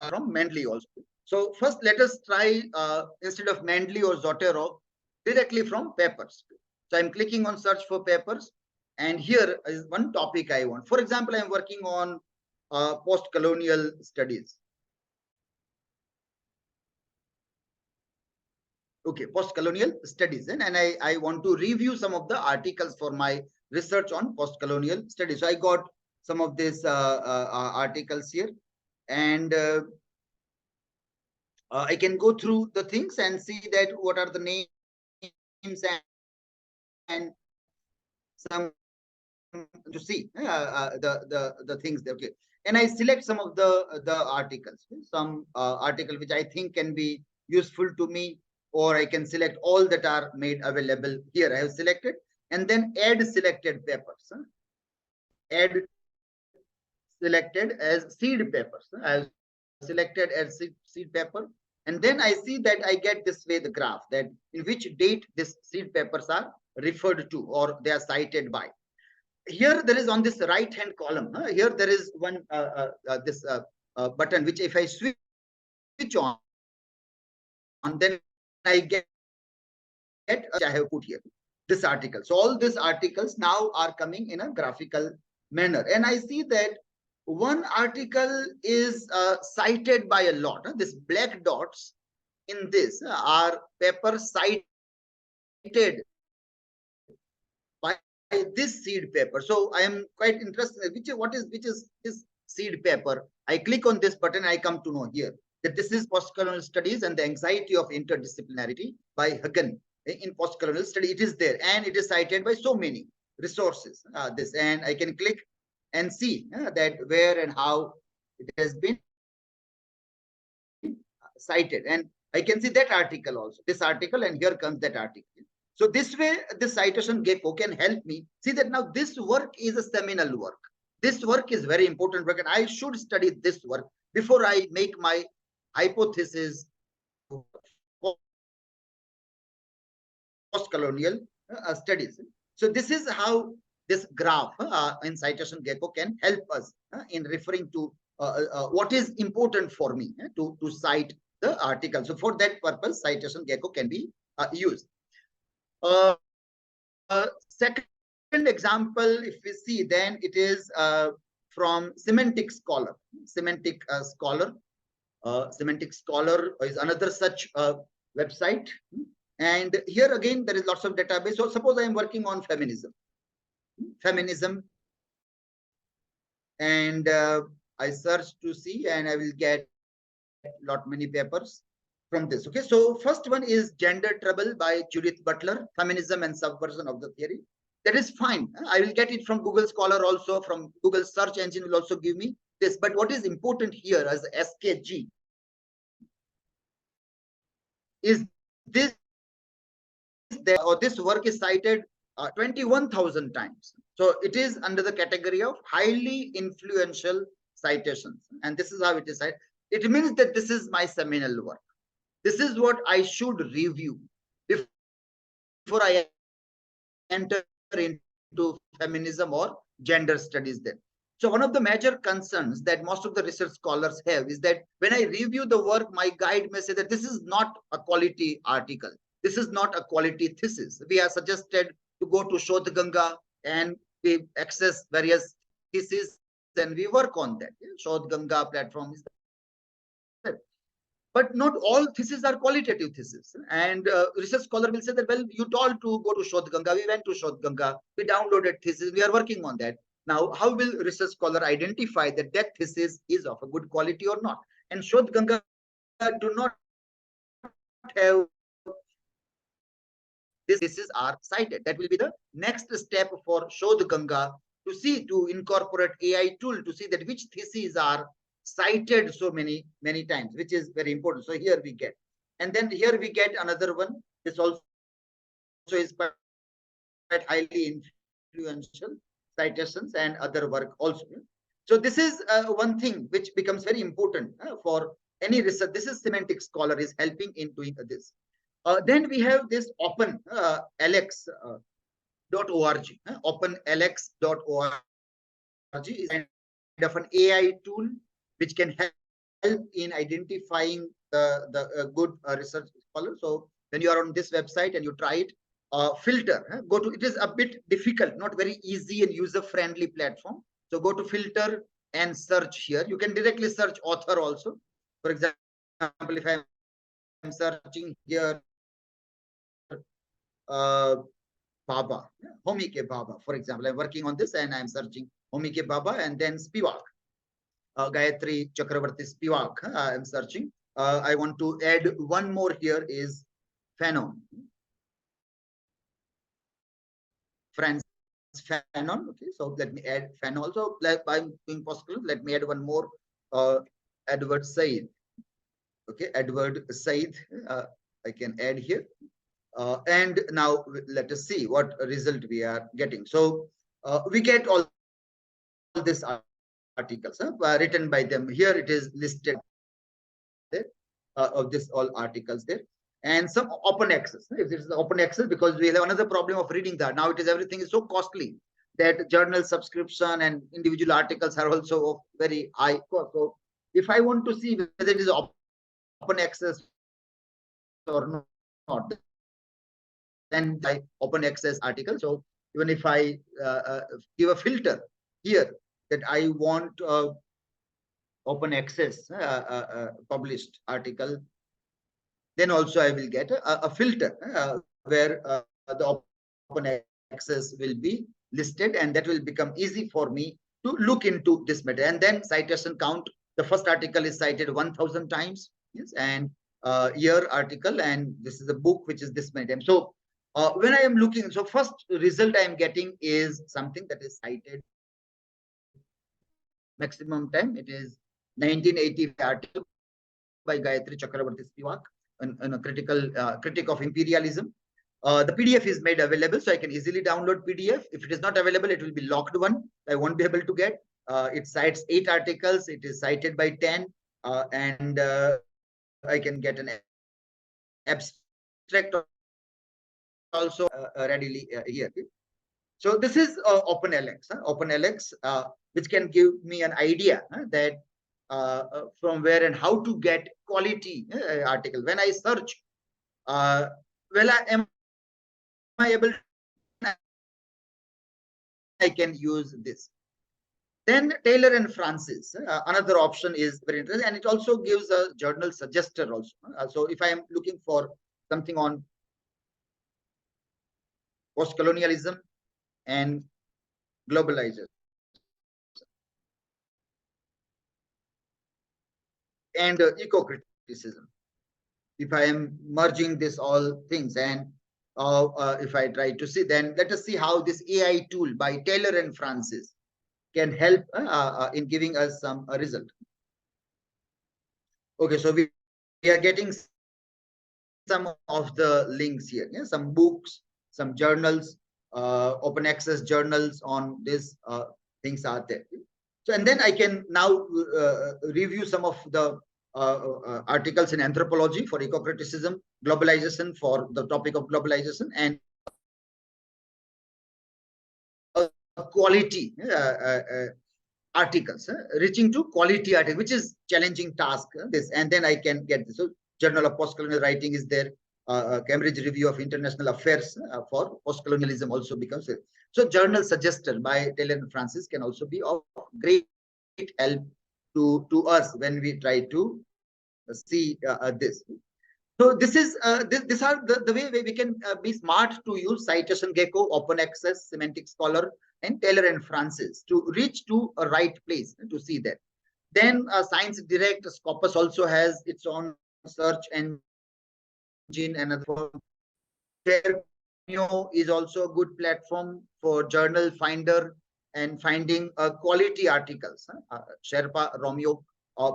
[SPEAKER 2] from Mendeley also. So first, let us try instead of Mendeley or Zotero, directly from papers. So I'm clicking on search for papers, and here is one topic I want. For example, I'm working on post-colonial studies. Okay, post-colonial studies, and I want to review some of the articles for my research on post-colonial studies. So I got some of these articles here, and I can go through the things and see that what are the names and some to see the things there. Okay, and I select some of the articles, some article which I think can be useful to me, or I can select all that are made available here. I have selected, and then add selected papers. Add selected as seed papers. I have selected as seed paper, and then I see that I get this way the graph, that in which date these seed papers are referred to or they are cited by. Here there is on this right hand column, here there is one this button which if I switch on, then I get I have put here this article. So all these articles now are coming in a graphical manner, and I see that one article is cited by a lot. These black dots in this are papers cited by this seed paper. So I am quite interested which is seed paper. I click on this button, I come to know here that this is postcolonial studies and the anxiety of interdisciplinarity by Hagen. In postcolonial study, it is there and it is cited by so many resources. And I can click and see that where and how it has been cited, and I can see that article also, this article, and here comes that article. So this way, the Citation Gecko can help me see that now this work is a seminal work. This work is very important work, and I should study this work before I make my hypothesis post-colonial studies. So this is how this graph in Citation Gecko can help us in referring to what is important for me to cite the article. So for that purpose, Citation Gecko can be used. Second example, if we see, then it is from Semantic Scholar. Semantic Scholar is another such website. And here again, there is lots of database. So suppose I am working on feminism, and I search to see, and I will get many papers from this. Okay, so first one is Gender Trouble by Judith Butler, Feminism and Subversion of the Theory. That is fine. I will get it from Google Scholar also, from Google search engine will also give me this. But what is important here as SKG is this, or this work is cited 21,000 times. So it is under the category of highly influential citations. And this is how it is cited. It means that this is my seminal work. This is what I should review before I enter into feminism or gender studies then. So one of the major concerns that most of the research scholars have is that when I review the work, my guide may say that this is not a quality article. This is not a quality thesis. We are suggested to go to Shodh Ganga and we access various theses and we work on that. Shodh Ganga platform is there. But not all theses are qualitative theses. And research scholar will say that, well, you told to go to Shodh Ganga. We went to Shodh Ganga. We downloaded thesis. We are working on that. Now, how will research scholar identify that that thesis is of a good quality or not? And Shodh Ganga do not have these theses are cited. That will be the next step for Shodh Ganga to see, to incorporate AI tool to see that which theses are cited so many times, which is very important. So here we get, and then here we get another one. This also is quite highly influential citations and other work also. So this is one thing which becomes very important for any research. This is Semantic Scholar is helping in doing this. Then we have this OpenLX.org. OpenLX.org is kind of an AI tool which can help in identifying the good research scholar. So when you are on this website and you try it, filter, go to, it is a bit difficult, not very easy and user-friendly platform. So go to filter and search here. You can directly search author also. For example, if I am searching here, Baba, Homike Baba, for example, I'm working on this and I'm searching Homike Baba and then Spivak. Gayatri Chakravarti Spivak, I'm searching. I want to add one more here is Fanon. Franz Fanon. Okay, so let me add Fanon also. Like I'm doing possible. Let me add one more. Edward Said. Okay, Edward Said. I can add here. And now let us see what result we are getting. So we get all these articles written by them. Here it is listed there of this all articles there, and some open access. If this is open access, because we have another problem of reading that now, it is everything is so costly that journal subscription and individual articles are also of very high cost. So if I want to see whether it is open access or not, then I open access article. So even if I give a filter here that I want open access published article, then also I will get a filter where the open access will be listed, and that will become easy for me look into this matter. And then citation count, the first article is cited 1,000 times, yes, and year article, and this is a book which is this many times. So when I am looking, so first result I am getting is something that is cited maximum time. It is 1980 article by Gayatri Chakravarti Spivak, in a critic of imperialism. The PDF is made available, so I can easily download PDF. If it is not available, it will be locked one. I won't be able to get. It cites 8 articles. It is cited by 10, and I can get an abstract also readily here. So this is OpenLX. OpenLX, which can give me an idea that from where and how to get quality article. When I search, well, am I able? I can use this. Then Taylor and Francis, another option is very interesting, and it also gives a journal suggester also. So if I am looking for something on post-colonialism and globalization and eco-criticism, if I am merging this all things, and if I try to see, then let us see how this AI tool by Taylor and Francis can help in giving us some result. Okay, so we are getting some of the links here, yeah? Some books, some journals, open access journals on this things are there. So, and then I can now review some of the articles in anthropology for eco-criticism, globalization for the topic of globalization, and quality articles, reaching to quality articles, which is challenging task. This, and then I can get this. So, Journal of Postcolonial Writing is there. Cambridge Review of International Affairs for postcolonialism also becomes it. So, journal suggester by Taylor and Francis can also be of great help to us when we try to see this. So this is these are the way we can be smart to use Citation Gecko, Open Access, Semantic Scholar, and Taylor and Francis to reach to a right place to see that. Then Science Direct, Scopus also has its own search engine, and Sherpa is also a good platform for journal finder and finding quality articles. Sherpa Romeo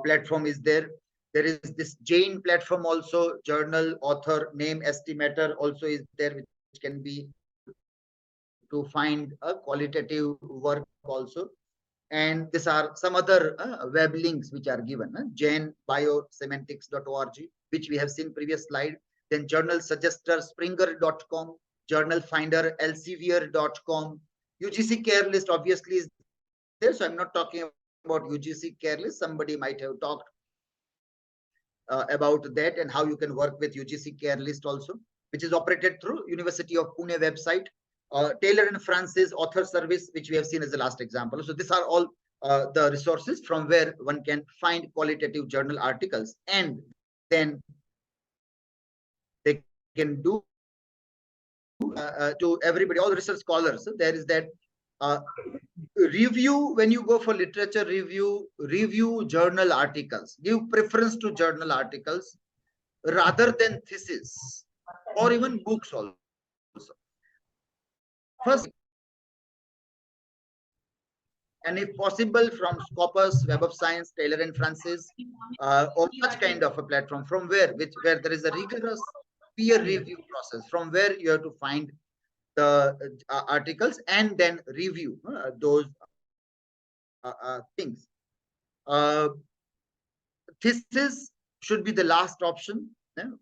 [SPEAKER 2] platform is there. There is this Jane platform also, journal author name estimator also is there, which can be to find a qualitative work also. And these are some other web links which are given. janeBiosemantics.org, which we have seen previous slide. Then journal suggester springer.com, journal finder elsevier.com. UGC care list obviously is there, so I'm not talking about UGC care list. Somebody might have talked about that and how you can work with UGC care list also, which is operated through University of Pune website. Taylor and Francis author service, which we have seen as the last example. So these are all the resources from where one can find qualitative journal articles, and then they can do to everybody, all research scholars. So there is that review. When you go for literature review journal articles. Give preference to journal articles rather than thesis or even books also. First, and if possible, from Scopus, Web of Science, Taylor and Francis, or such kind of a platform from where there is a rigorous peer review process, from where you have to find the articles and then review those things. Thesis should be the last option.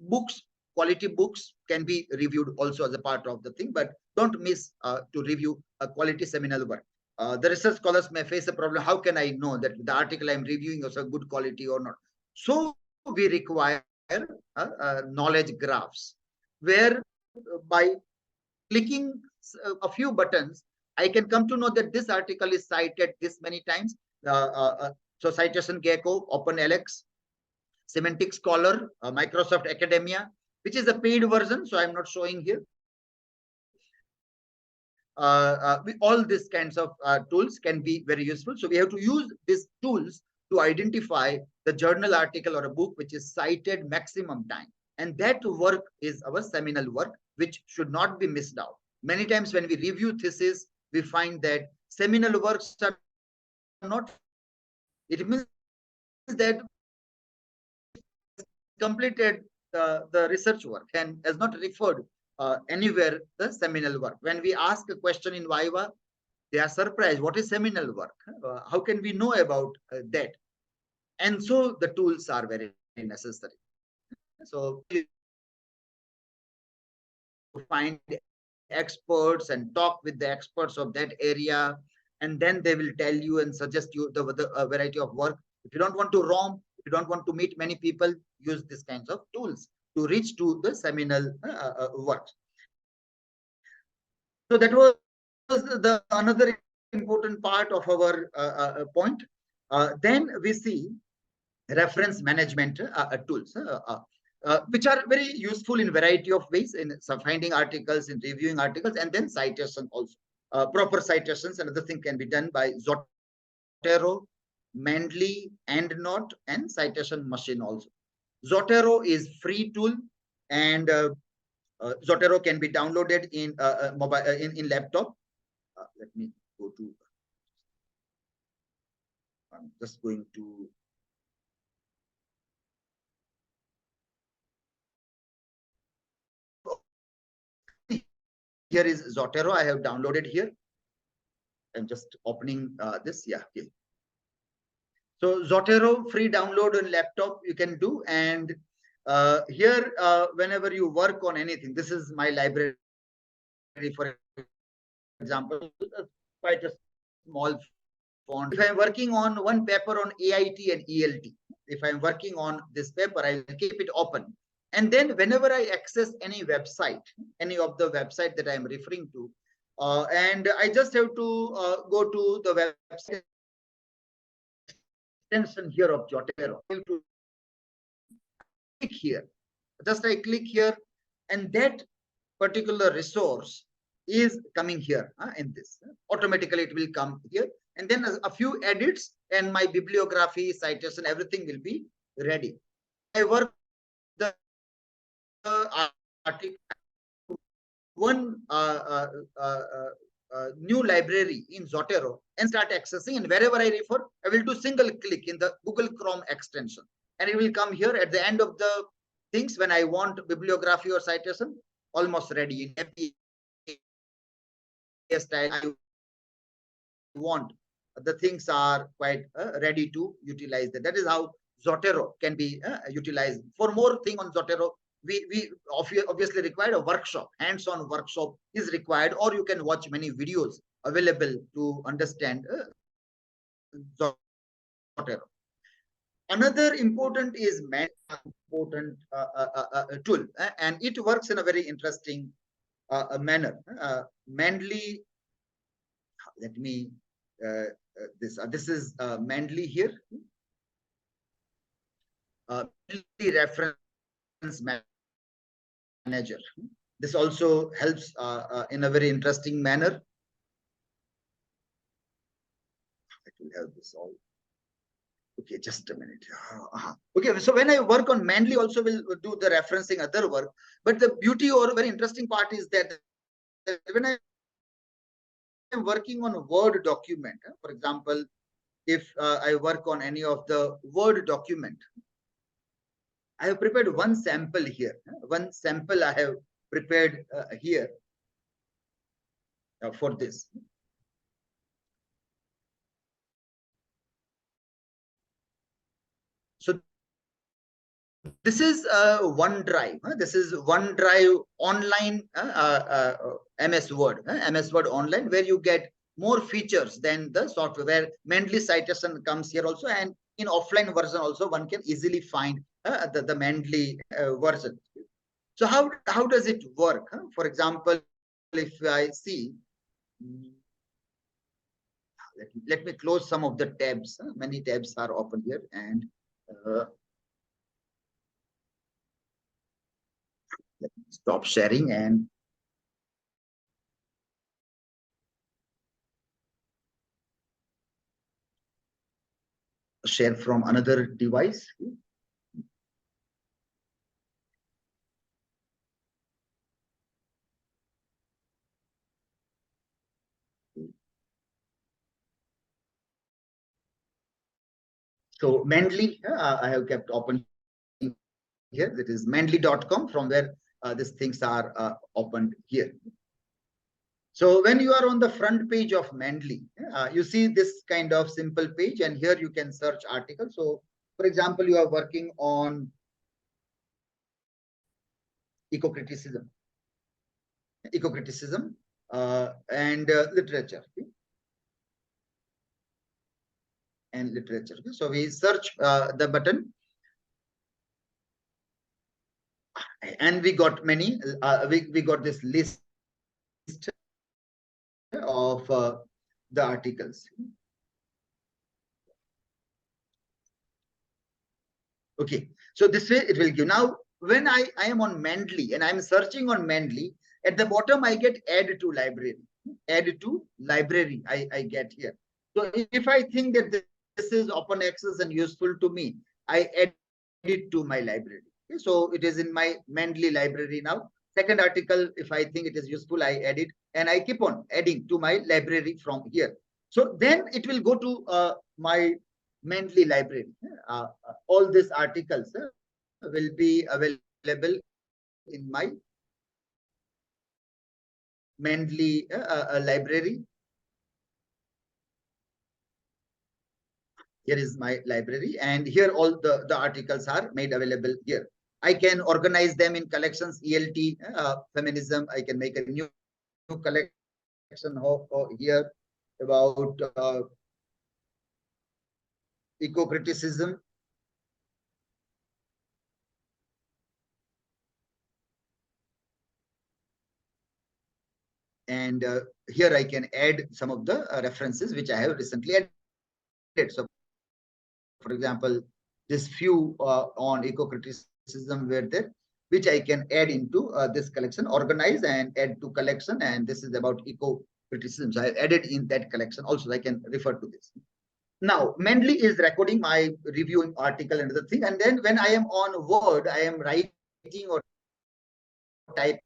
[SPEAKER 2] Books, quality books can be reviewed also as a part of the thing, but don't miss to review a quality seminal work. The research scholars may face a problem. How can I know that the article I'm reviewing is of good quality or not? So we require knowledge graphs, where by clicking a few buttons, I can come to know that this article is cited this many times. So Citation Gecko, OpenLX, Semantic Scholar, Microsoft Academia, which is a paid version, so I'm not showing here. all these kinds of tools can be very useful. So we have to use these tools to identify the journal article or a book which is cited maximum time. And that work is our seminal work, which should not be missed out. Many times when we review thesis, we find that seminal works are not, it means that completed the research work and has not referred anywhere the seminal work. When we ask a question in Viva, they are surprised. What is seminal work? How can we know about that? And so the tools are very necessary. So you find experts and talk with the experts of that area, and then they will tell you and suggest you the variety of work. If you don't want to roam, if you don't want to meet many people, use these kinds of tools to reach to the seminal work. So that was the another important part of our point. Then we see reference management tools, which are very useful in variety of ways, in finding articles, in reviewing articles, and then citation also. Proper citations, another thing can be done by Zotero, Mendeley, EndNote, and Citation Machine also. Zotero is free tool, and Zotero can be downloaded in mobile in laptop. Let me go to. I'm just going to. Here is Zotero. I have downloaded here. I'm just opening this. Yeah. Okay. So Zotero free download on laptop you can do, and here whenever you work on anything, this is my library, for example, quite a small font. If I'm working on one paper on AIT and ELT, if I'm working on this paper, I will keep it open. And then whenever I access any website, any of the website that I'm referring to, and I just have to go to the website extension here of Zotero. I have to click here. Just I click here, and that particular resource is coming here in this. Automatically it will come here, and then a few edits, and my bibliography, citation, everything will be ready. I work the article, one new library in Zotero and start accessing, and wherever I refer, I will do single click in the Google Chrome extension, and it will come here at the end of the things. When I want bibliography or citation, almost ready in style I want, the things are quite ready to utilize that. That is how Zotero can be utilized. For more thing on Zotero, we obviously require a workshop. Hands-on workshop is required, or you can watch many videos available to understand Zotero. Another important is important tool, and it works in a very interesting manner. Mendeley, let me this is Mendeley here. Mendeley reference manager. This also helps in a very interesting manner. It will help this all. Okay, just a minute. Okay, so when I work on Mendeley, also will do the referencing other work. But the beauty or very interesting part is that when I'm working on a Word document, for example, if I work on any of the Word document, I have prepared one sample here. One sample I have prepared here for this. So this is OneDrive. This is OneDrive online MS Word, MS Word online, where you get more features than the software. Where Mendeley citation comes here also, and in offline version also one can easily find the Mendeley version. So how does it work? For example, if I see, let me close some of the tabs. Many tabs are open here, and let me stop sharing. And share from another device. So Mendeley, I have kept open here. That is mendeley.com, from where these things are opened here. So when you are on the front page of Mendeley, you see this kind of simple page, and here you can search articles. So for example, you are working on eco-criticism and literature. And literature. So we search the button, and we got many. We got this list of the articles. Okay, so this way it will give. Now, when I am on Mendeley and I'm searching on Mendeley, at the bottom I get add to library. Add to library I get here. So if I think that this is open access and useful to me, I add it to my library. Okay, so it is in my Mendeley library now. Second article, if I think it is useful, I add it, and I keep on adding to my library from here. So then it will go to my Mendeley library. All these articles will be available in my Mendeley library. Here is my library, and here all the articles are made available here. I can organize them in collections, ELT, feminism. I can make a new collection here about eco-criticism. And here I can add some of the references which I have recently added. So, for example, this few on eco-criticism were there, which I can add into this collection, organize and add to collection. And this is about eco-criticism. So I added in that collection. Also, I can refer to this. Now, Mendeley is recording my reviewing article and the thing. And then when I am on Word, I am writing or typing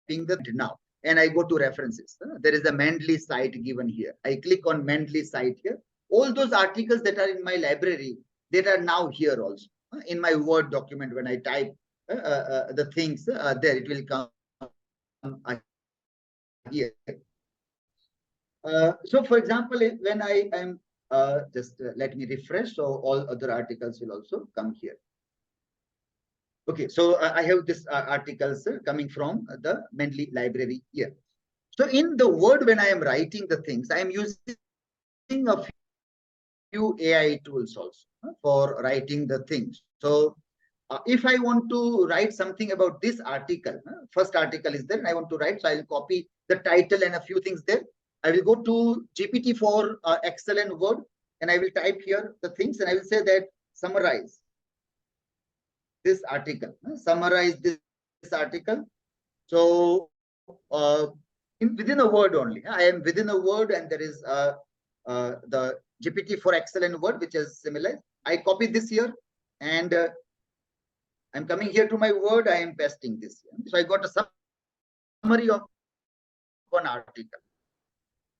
[SPEAKER 2] the now. And I go to references. There is a Mendeley site given here. I click on Mendeley site here. All those articles that are in my library, that are now here also. In my Word document, when I type the things there, it will come here. So, for example, when I am just let me refresh, so all other articles will also come here. Okay, so I have this articles coming from the Mendeley library here. So in the Word, when I am writing the things, I am using a few AI tools also for writing the things. So if I want to write something about this article, first article is there, and I want to write, so I'll copy the title and a few things there. I will go to GPT for Excel and Word, and I will type here the things, and I will say that summarize this article. Summarize this article. So within a word only. I am within a word, and there is the GPT for Excel and Word, which is similar. I copy this here, and I'm coming here to my Word. I am pasting this here. So I got a summary of one article.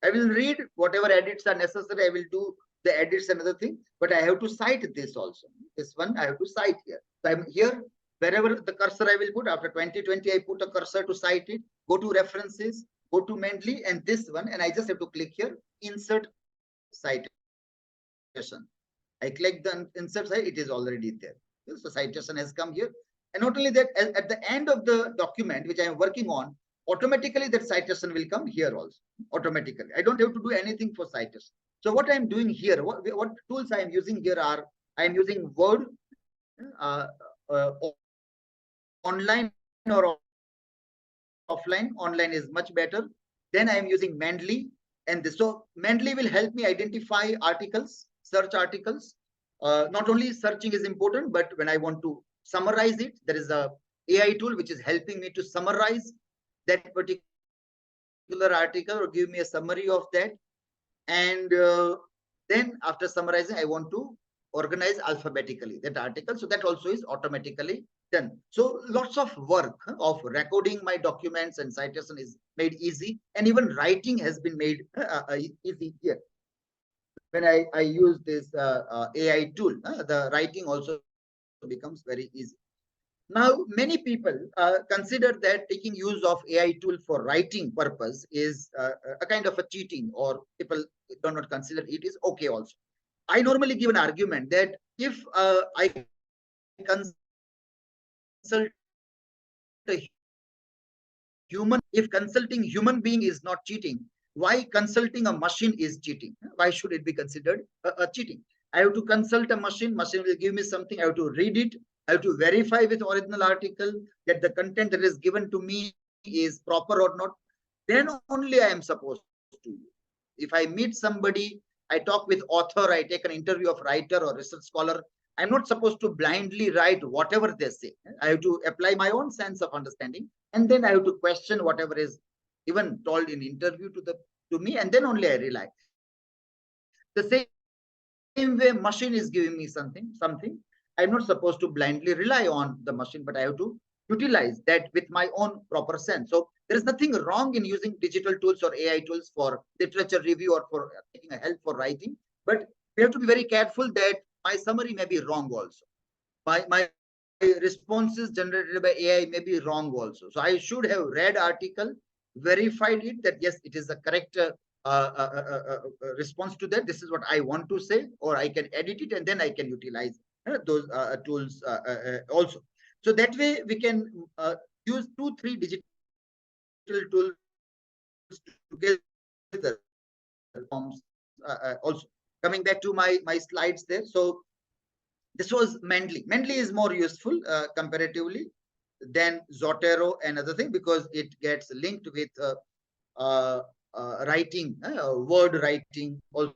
[SPEAKER 2] I will read whatever edits are necessary. I will do the edits and other thing, but I have to cite this also. This one I have to cite here. So I'm here, wherever the cursor I will put. After 2020, I put a cursor to cite it. Go to references, go to Mendeley, and this one, and I just have to click here, insert citation. I click the insert site, it is already there. So citation has come here. And not only that, at the end of the document which I am working on, automatically that citation will come here also. Automatically. I don't have to do anything for citation. So what I am doing here, what tools I am using here are, I am using Word, online or offline. Online is much better. Then I am using Mendeley, and this. So Mendeley will help me identify articles, search articles. Not only searching is important, but when I want to summarize it, there is a AI tool which is helping me to summarize that particular article or give me a summary of that. And Then after summarizing, I want to organize alphabetically that article. So that also is automatically done. So lots of work of recording my documents and citation is made easy, and even writing has been made easy here. When I use this AI tool, the writing also becomes very easy. Now, many people consider that taking use of AI tool for writing purpose is a kind of a cheating, or people do not consider it is okay also. I normally give an argument that if I consult a human, if consulting human being is not cheating, why consulting a machine is cheating? Why should it be considered a cheating? I have to consult a machine will give me something, I have to read it, I have to verify with original article that the content that is given to me is proper or not. Then only I am supposed to. If I meet somebody, I talk with author, I take an interview of writer or research scholar, I'm not supposed to blindly write whatever they say. I have to apply my own sense of understanding, and then I have to question whatever is even told in interview to me, and then only I rely. The same way machine is giving me something, I'm not supposed to blindly rely on the machine, but I have to utilize that with my own proper sense. So there is nothing wrong in using digital tools or AI tools for literature review or for taking a help for writing, but we have to be very careful that my summary may be wrong also. My responses generated by AI may be wrong also. So I should have read article, verified it that yes, it is the correct response to that. This is what I want to say, or I can edit it and then I can utilize those tools also. So that way we can use 2-3 digital tools together. Also coming back to my slides there. So this was Mendeley. Mendeley is more useful comparatively than Zotero and other thing, because it gets linked with writing, word writing also.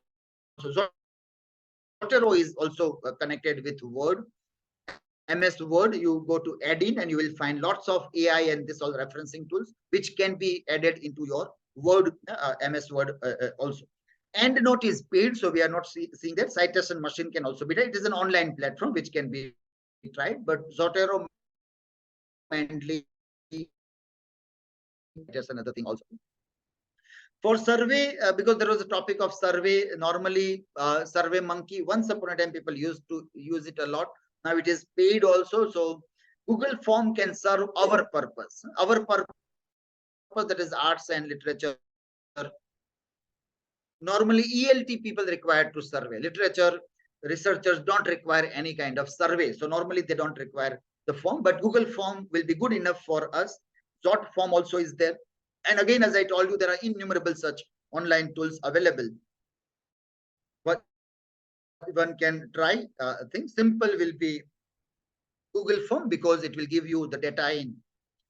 [SPEAKER 2] Zotero is also connected with Word. MS Word, you go to add in and you will find lots of AI and this all referencing tools which can be added into your Word, MS Word also. EndNote is paid, so we are not seeing that. Citation Machine can also be done. It is an online platform which can be tried, but Zotero, Mendeley, that's another thing also. For survey, because there was a topic of survey, normally Survey Monkey, once upon a time people used to use it a lot. Now it is paid also. So Google Form can serve our purpose. Our purpose, that is arts and literature. Normally ELT people required to survey. Literature researchers don't require any kind of survey. So normally they don't require the form, but Google Form will be good enough for us. Jot Form also is there. And again, as I told you, there are innumerable such online tools available. What one can try, I think simple will be Google Form, because it will give you the data in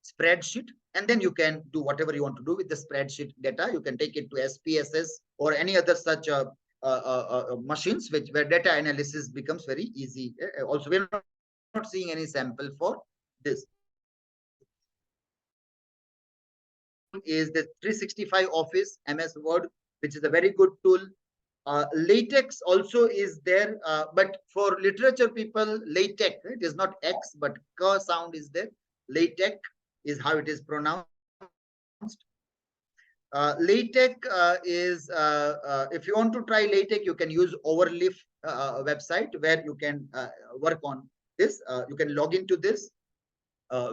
[SPEAKER 2] spreadsheet, and then you can do whatever you want to do with the spreadsheet data. You can take it to SPSS or any other such machines where data analysis becomes very easy. Also, we're not seeing any sample for this. Is the 365 Office, MS Word, which is a very good tool. LaTeX also is there, but for literature people, LaTeX, it is not X, but K sound is there. LaTeX is how it is pronounced. LaTeX is, if you want to try LaTeX, you can use Overleaf website where you can work on this. You can log into this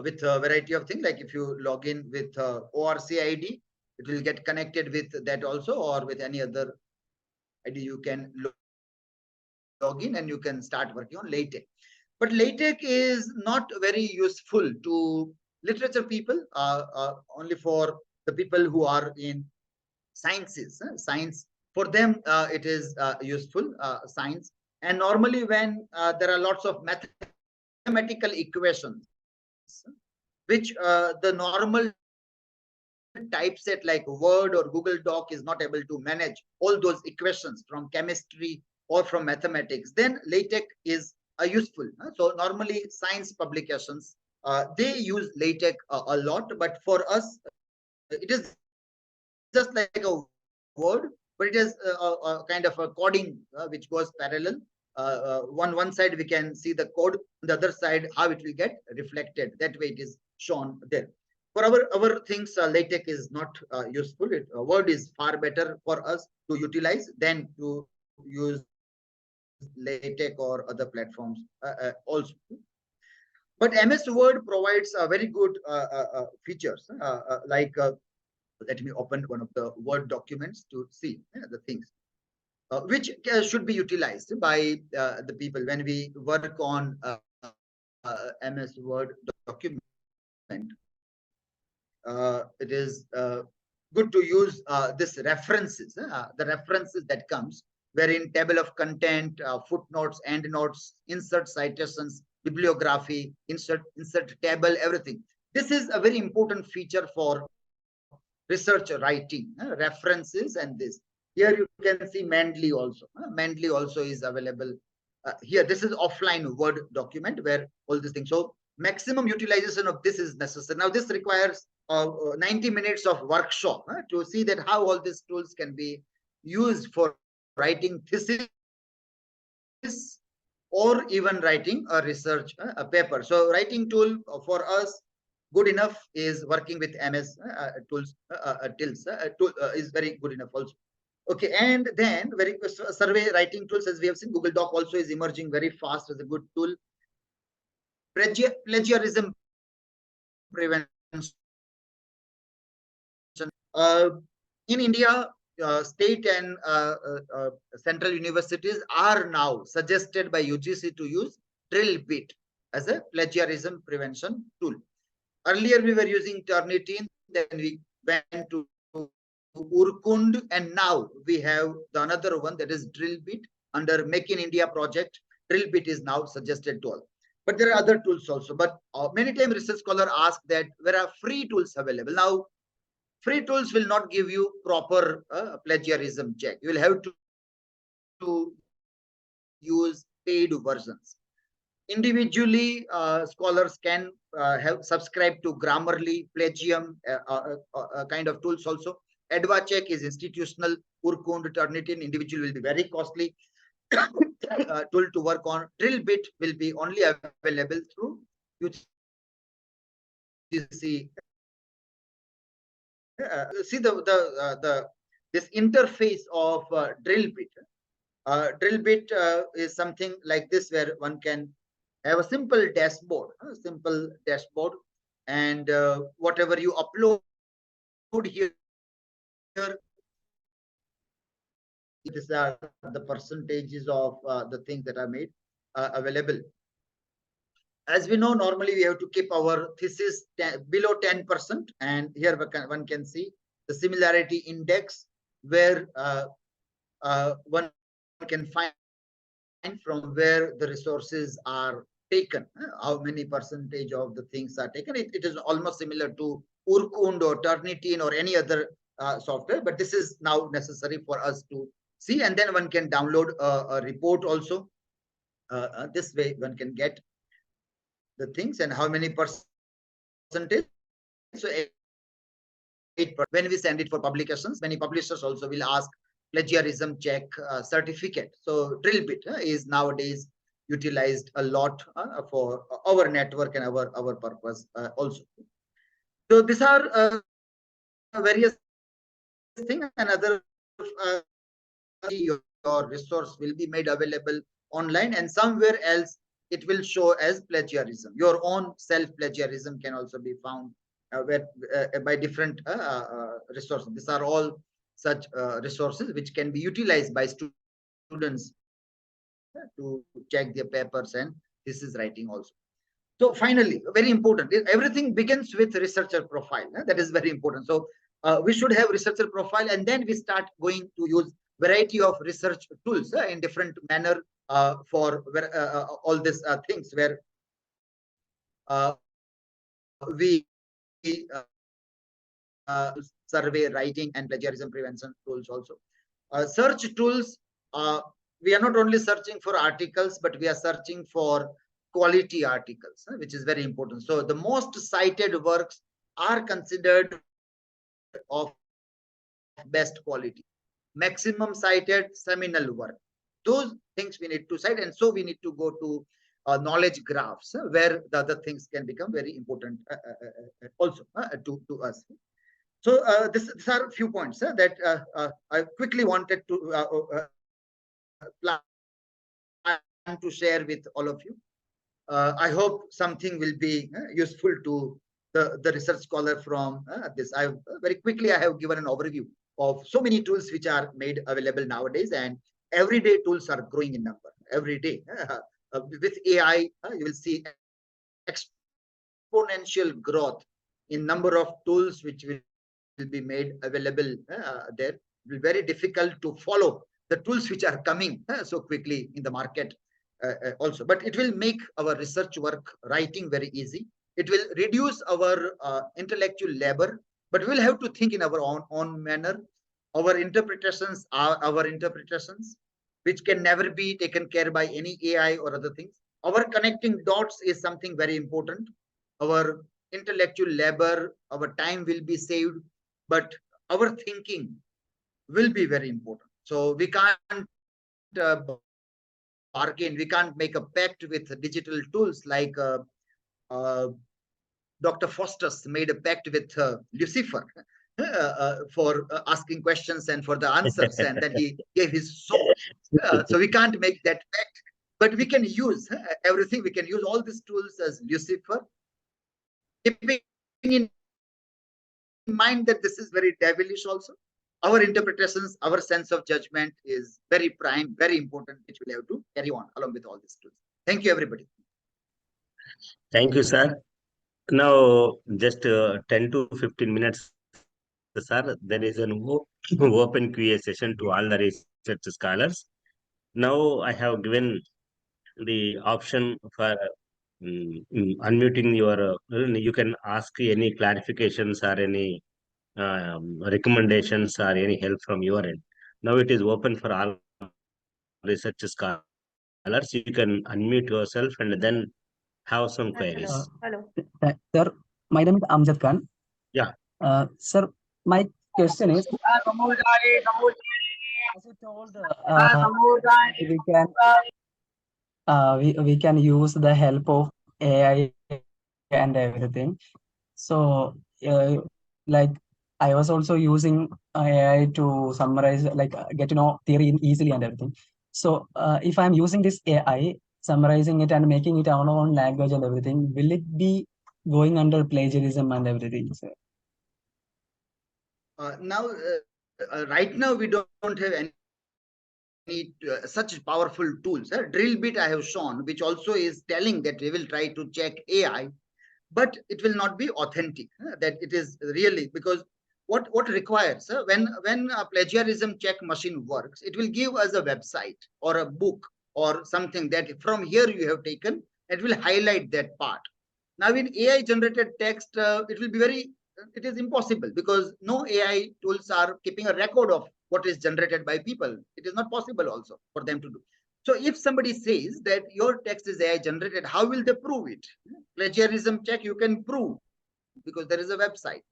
[SPEAKER 2] with a variety of things. Like if you log in with ORC ID, it will get connected with that also, or with any other ID. You can log in and you can start working on LaTeX. But LaTeX is not very useful to literature people, only for the people who are in sciences. Science, for them, it is useful, science. And normally when there are lots of mathematical equations, which the normal typeset like Word or Google Doc is not able to manage all those equations from chemistry or from mathematics, then LaTeX is useful. So normally science publications, they use LaTeX a lot, but for us, it is just like a Word but it has a kind of a coding which goes parallel. One side we can see the code, on the other side how it will get reflected. That way it is shown there. For our things, LaTeX is not useful. Word is far better for us to utilize than to use LaTeX or other platforms also. But MS Word provides very good features like let me open one of the Word documents to see the things which should be utilized by the people when we work on MS Word document. It is good to use this references, the references that comes wherein table of content, footnotes, endnotes, insert citations, bibliography, insert table, everything. This is a very important feature for research writing, references, and this. Here you can see Mendeley also. Mendeley also is available here. This is offline Word document where all these things. So maximum utilization of this is necessary. Now this requires 90 minutes of workshop to see that how all these tools can be used for writing thesis or even writing a research a paper. So writing tool for us good enough is working with MS tools. Tool is very good enough also. Okay, and then very survey writing tools, as we have seen, Google Doc also is emerging very fast as a good tool. Plagiarism prevention. In India, state and central universities are now suggested by UGC to use Drillbit as a plagiarism prevention tool. Earlier, we were using Turnitin, then we went to Urkund, and now we have the another one, that is Drillbit under Make in India project. Drillbit is now suggested to all. But there are other tools also. But many times research scholar ask that there are free tools available. Now, free tools will not give you proper plagiarism check. You will have to use paid versions. Individually, scholars can have subscribed to Grammarly, Plagium kind of tools also. AdvaCheck is institutional. Urkund, Turnitin, individual will be very costly tool to work on. Drillbit will be only available through UGC. See this interface of Drillbit. Drillbit is something like this, where one can have a simple dashboard, and whatever you upload here, these are the percentages of the things that are made available. As we know, normally we have to keep our thesis below 10%, and here one can see the similarity index, where one can find from where the resources are taken, how many percentage of the things are taken. It is almost similar to Urkund or Turnitin or any other software, but this is now necessary for us to see, and then one can download a report also. This way one can get the things and how many percentage. So 8%. When we send it for publications, many publishers also will ask plagiarism check certificate. So Drillbit is nowadays utilized a lot for our network and our purpose also. So these are various things. Another your resource will be made available online, and somewhere else it will show as plagiarism. Your own self-plagiarism can also be found by different resources. These are all such resources which can be utilized by students to check their papers and thesis writing also. So finally, very important, everything begins with researcher profile. That is very important. So we should have researcher profile, and then we start going to use variety of research tools in different manner for all these things, where we survey writing and plagiarism prevention tools also. Search tools, we are not only searching for articles, but we are searching for quality articles, which is very important. So the most cited works are considered of best quality. maximum cited, seminal work. Those things we need to cite, and so we need to go to knowledge graphs where the other things can become very important also to us. So these are a few points that I quickly wanted to plan to share with all of you. I hope something will be useful to the research scholar from this. Very quickly, I have given an overview of so many tools which are made available nowadays, and everyday tools are growing in number every day. With AI, you will see exponential growth in number of tools which will be made available there. It will be very difficult to follow the tools which are coming so quickly in the market also. But it will make our research work, writing very easy. It will reduce our intellectual labor, but we'll have to think in our own manner. Our interpretations are our interpretations, which can never be taken care by any AI or other things. Our connecting dots is something very important. Our intellectual labor, our time will be saved, but our thinking will be very important. So we can't bargain, we can't make a pact with digital tools like Dr. Faustus made a pact with Lucifer for asking questions and for the answers, and then he gave his soul. So we can't make that pact, but we can use everything. We can use all these tools as Lucifer, keeping in mind that this is very devilish also. Our interpretations, our sense of judgment is very prime, very important, which we'll have to carry on along with all these tools. Thank you, everybody.
[SPEAKER 1] Thank you, sir. Now, just 10 to 15 minutes, sir, there is an open QA session to all the research scholars. Now, I have given the option for unmuting your, you can ask any clarifications or any recommendations or any help from your end. Now it is open for all research scholars. You can unmute yourself and then have some queries.
[SPEAKER 7] Hello. Sir, my name is Amjad Khan.
[SPEAKER 1] Yeah.
[SPEAKER 7] Sir, my question is, as you told, we can use the help of AI and everything. So, like, I was also using AI to summarize, like, get to know theory easily and everything. So, if I'm using this AI, summarizing it and making it our own language and everything, will it be going under plagiarism and everything, sir?
[SPEAKER 2] Now, right now, we don't have any such powerful tools. Drill bit I have shown, which also is telling that we will try to check AI, but it will not be authentic. That it is really, because what requires when a plagiarism check machine works, it will give us a website or a book or something that from here you have taken. It will highlight that part. Now in AI generated text, it is impossible, because no AI tools are keeping a record of what is generated by people. It is not possible also for them to do. So if somebody says that your text is AI generated, how will they prove it? Plagiarism check, you can prove because there is a website.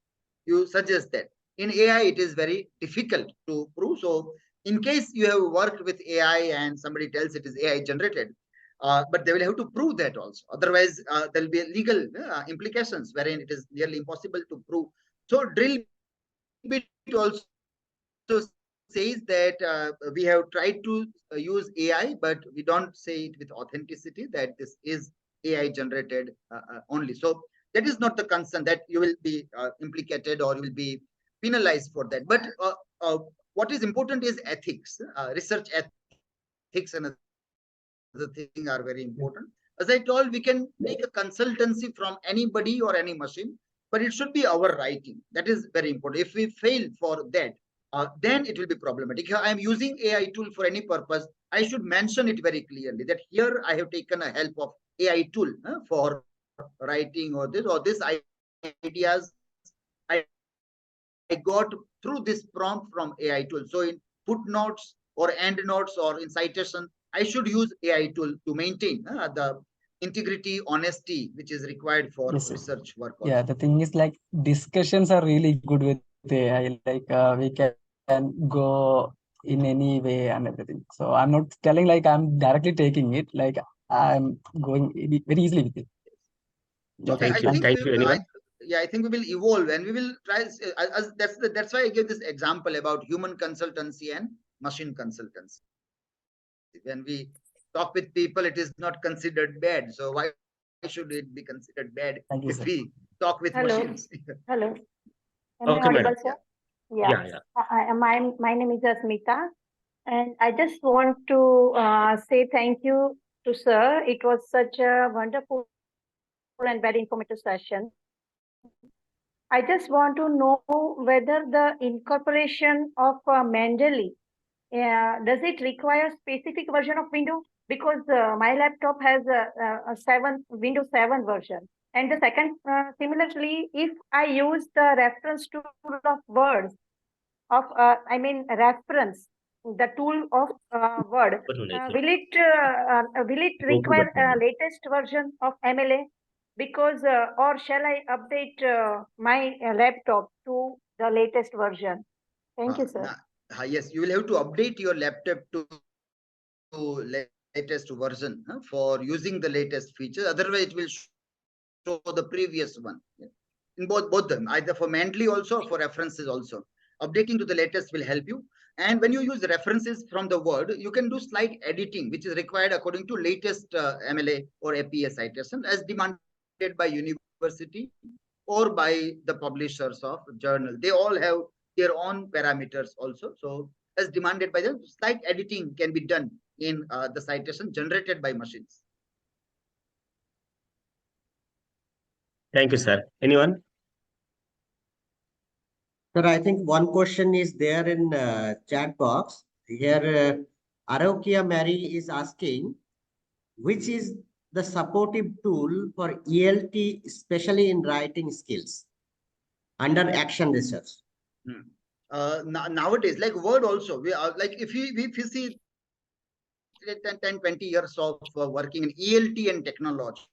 [SPEAKER 2] You suggest that. In AI, it is very difficult to prove. So in case you have worked with AI and somebody tells it is AI generated, but they will have to prove that also. Otherwise, there will be legal implications wherein it is nearly impossible to prove. So drill bit also says that we have tried to use AI, but we don't say it with authenticity that this is AI generated only. So that is not the concern that you will be implicated or you will be penalized for that. But what is important is ethics, research ethics and other things are very important. As I told, we can make a consultancy from anybody or any machine, but it should be our writing. That is very important. If we fail for that, then it will be problematic. If I am using AI tool for any purpose, I should mention it very clearly that here I have taken a help of AI tool for writing or this ideas I got through this prompt from AI tool. So in footnotes or endnotes or in citation, I should use AI tool to maintain the integrity, honesty, which is required for research work also.
[SPEAKER 7] Yeah, the thing is, like, discussions are really good with AI. Like, we can go in any way and everything. So I'm not telling like I'm directly taking it, like I'm going very easily with it.
[SPEAKER 2] So
[SPEAKER 7] Okay,
[SPEAKER 1] Thank you.
[SPEAKER 7] thank
[SPEAKER 1] Thank you. Anyone?
[SPEAKER 2] I think we will evolve and we will try. That's why I gave this example about human consultancy and machine consultancy. When we talk with people, it is not considered bad. So why should it be considered bad
[SPEAKER 7] Thank you,
[SPEAKER 2] if
[SPEAKER 7] sir.
[SPEAKER 2] we talk with machines?
[SPEAKER 8] Hello. Am
[SPEAKER 1] Okay,
[SPEAKER 8] I audible,
[SPEAKER 1] madam.
[SPEAKER 8] sir?
[SPEAKER 1] Yeah, yeah.
[SPEAKER 8] My name is Asmita, and I just want to say thank you to sir. It was such a wonderful and very informative session. I just want to know whether the incorporation of Mendeley, does it require specific version of Windows? Because my laptop has a Windows 7 version. And the second, similarly, if I use the reference tool of words, reference, the tool of Word, will it require a latest version of MLA? Because, or shall I update my laptop to the latest version? Thank you, sir.
[SPEAKER 2] Yes, you will have to update your laptop to latest version for using the latest feature. Otherwise, it will show the previous one. In both them, either for Mendeley also or for references also. Updating to the latest will help you. And when you use references from the Word, you can do slight editing, which is required according to latest MLA or APA citation as demanded by university or by the publishers of journal. They all have their own parameters also. So as demanded by them, slight editing can be done in the citation generated by machines.
[SPEAKER 1] Thank you, sir. Anyone?
[SPEAKER 6] Sir, I think one question is there in chat box. Here, Arokia Mary is asking, which is the supportive tool for ELT, especially in writing skills under action research?
[SPEAKER 2] Nowadays, like Word also, we are like if you see 10, 20 years of working in ELT and technology,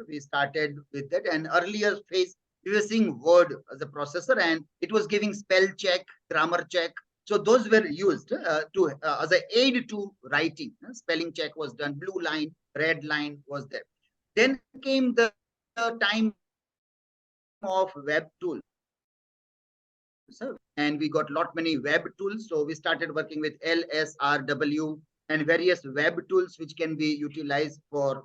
[SPEAKER 2] we started with that. And earlier phase, we were seeing Word as a processor, and it was giving spell check, grammar check. So those were used as an aid to writing. Spelling check was done, blue line, red line was there. Then came the time of web tools. And we got lot many web tools. So we started working with LSRW and various web tools which can be utilized for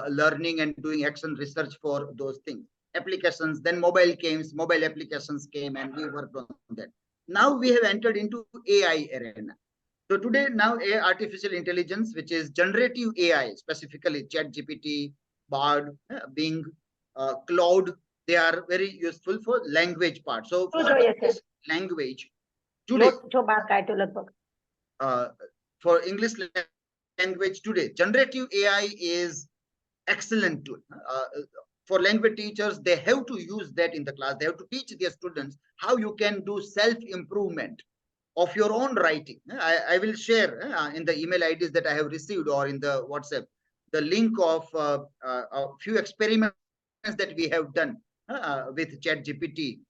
[SPEAKER 2] learning and doing action research for those things. Applications, then mobile applications came, and we worked on that. Now we have entered into AI arena. So today, now artificial intelligence, which is generative AI, specifically ChatGPT, Bard, Bing, Cloud, they are very useful for language part. So for English language, today, for English language today, generative AI is excellent tool. For language teachers, they have to use that in the class. They have to teach their students how you can do self-improvement of your own writing. I will share in the email IDs that I have received or in the WhatsApp, the link of a few experiments that we have done with ChatGPT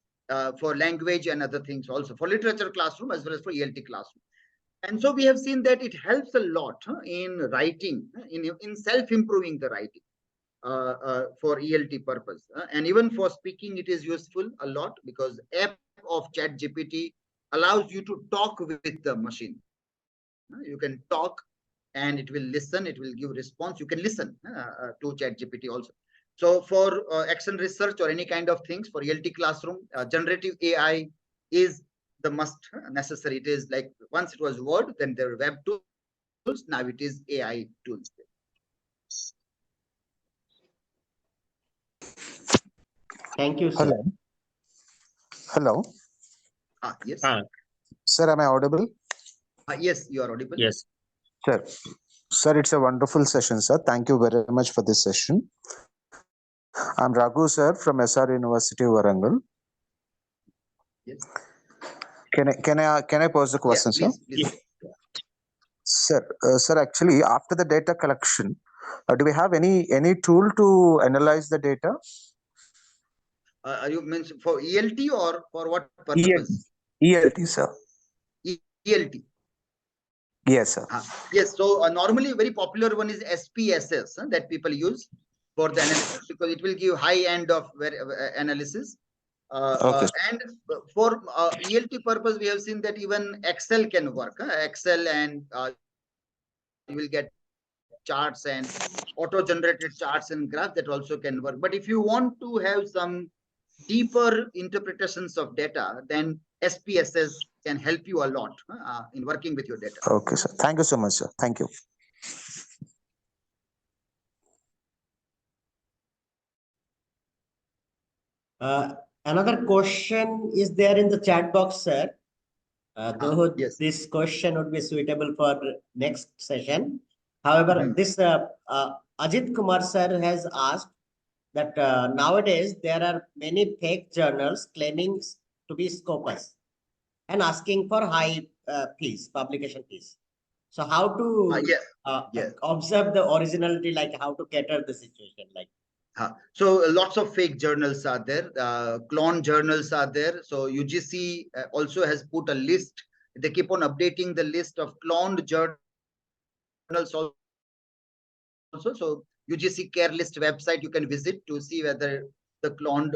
[SPEAKER 2] for language and other things also, for literature classroom as well as for ELT classroom. And so we have seen that it helps a lot in writing, in self-improving the writing for ELT purpose. And even for speaking, it is useful a lot because app of ChatGPT allows you to talk with the machine. You can talk and it will listen, it will give response. You can listen to ChatGPT also. So for action research or any kind of things for ELT classroom, generative AI is the must necessary. It is like once it was Word, then there were web tools, now it is AI tools.
[SPEAKER 6] Thank you, sir.
[SPEAKER 9] Hello.
[SPEAKER 2] Yes.
[SPEAKER 9] Sir, am I audible?
[SPEAKER 2] Yes, you are audible.
[SPEAKER 1] Yes.
[SPEAKER 9] Sir. Sir, it's a wonderful session, sir. Thank you very much for this session. I'm Raghu, sir, from SR University, Warangal.
[SPEAKER 2] Yes.
[SPEAKER 9] Can I pose a question,
[SPEAKER 2] yeah, please,
[SPEAKER 9] sir? Sir, sir, actually, after the data collection, do we have any tool to analyze the data?
[SPEAKER 2] Are you mentioned for ELT or for what purpose?
[SPEAKER 9] ELT, sir.
[SPEAKER 2] ELT.
[SPEAKER 9] Yes, sir.
[SPEAKER 2] Yes, so normally very popular one is SPSS that people use for the analysis because it will give high end of analysis.
[SPEAKER 9] Okay.
[SPEAKER 2] And for ELT purpose, we have seen that even Excel can work. Excel and you will get charts and auto-generated charts and graphs that also can work. But if you want to have some deeper interpretations of data, then SPSS can help you a lot in working with your data.
[SPEAKER 9] Okay, sir. Thank you so much, sir. Thank you.
[SPEAKER 6] Another question is there in the chat box, sir. Though
[SPEAKER 2] yes.
[SPEAKER 6] This question would be suitable for next session. However, this Ajit Kumar sir has asked that nowadays there are many fake journals claiming to be Scopus and asking for high fees, publication fees. So how to observe the originality, like how to cater the situation, like.
[SPEAKER 2] So lots of fake journals are there. Clone journals are there. So UGC also has put a list. They keep on updating the list of cloned journals also. So UGC care list website you can visit to see whether the cloned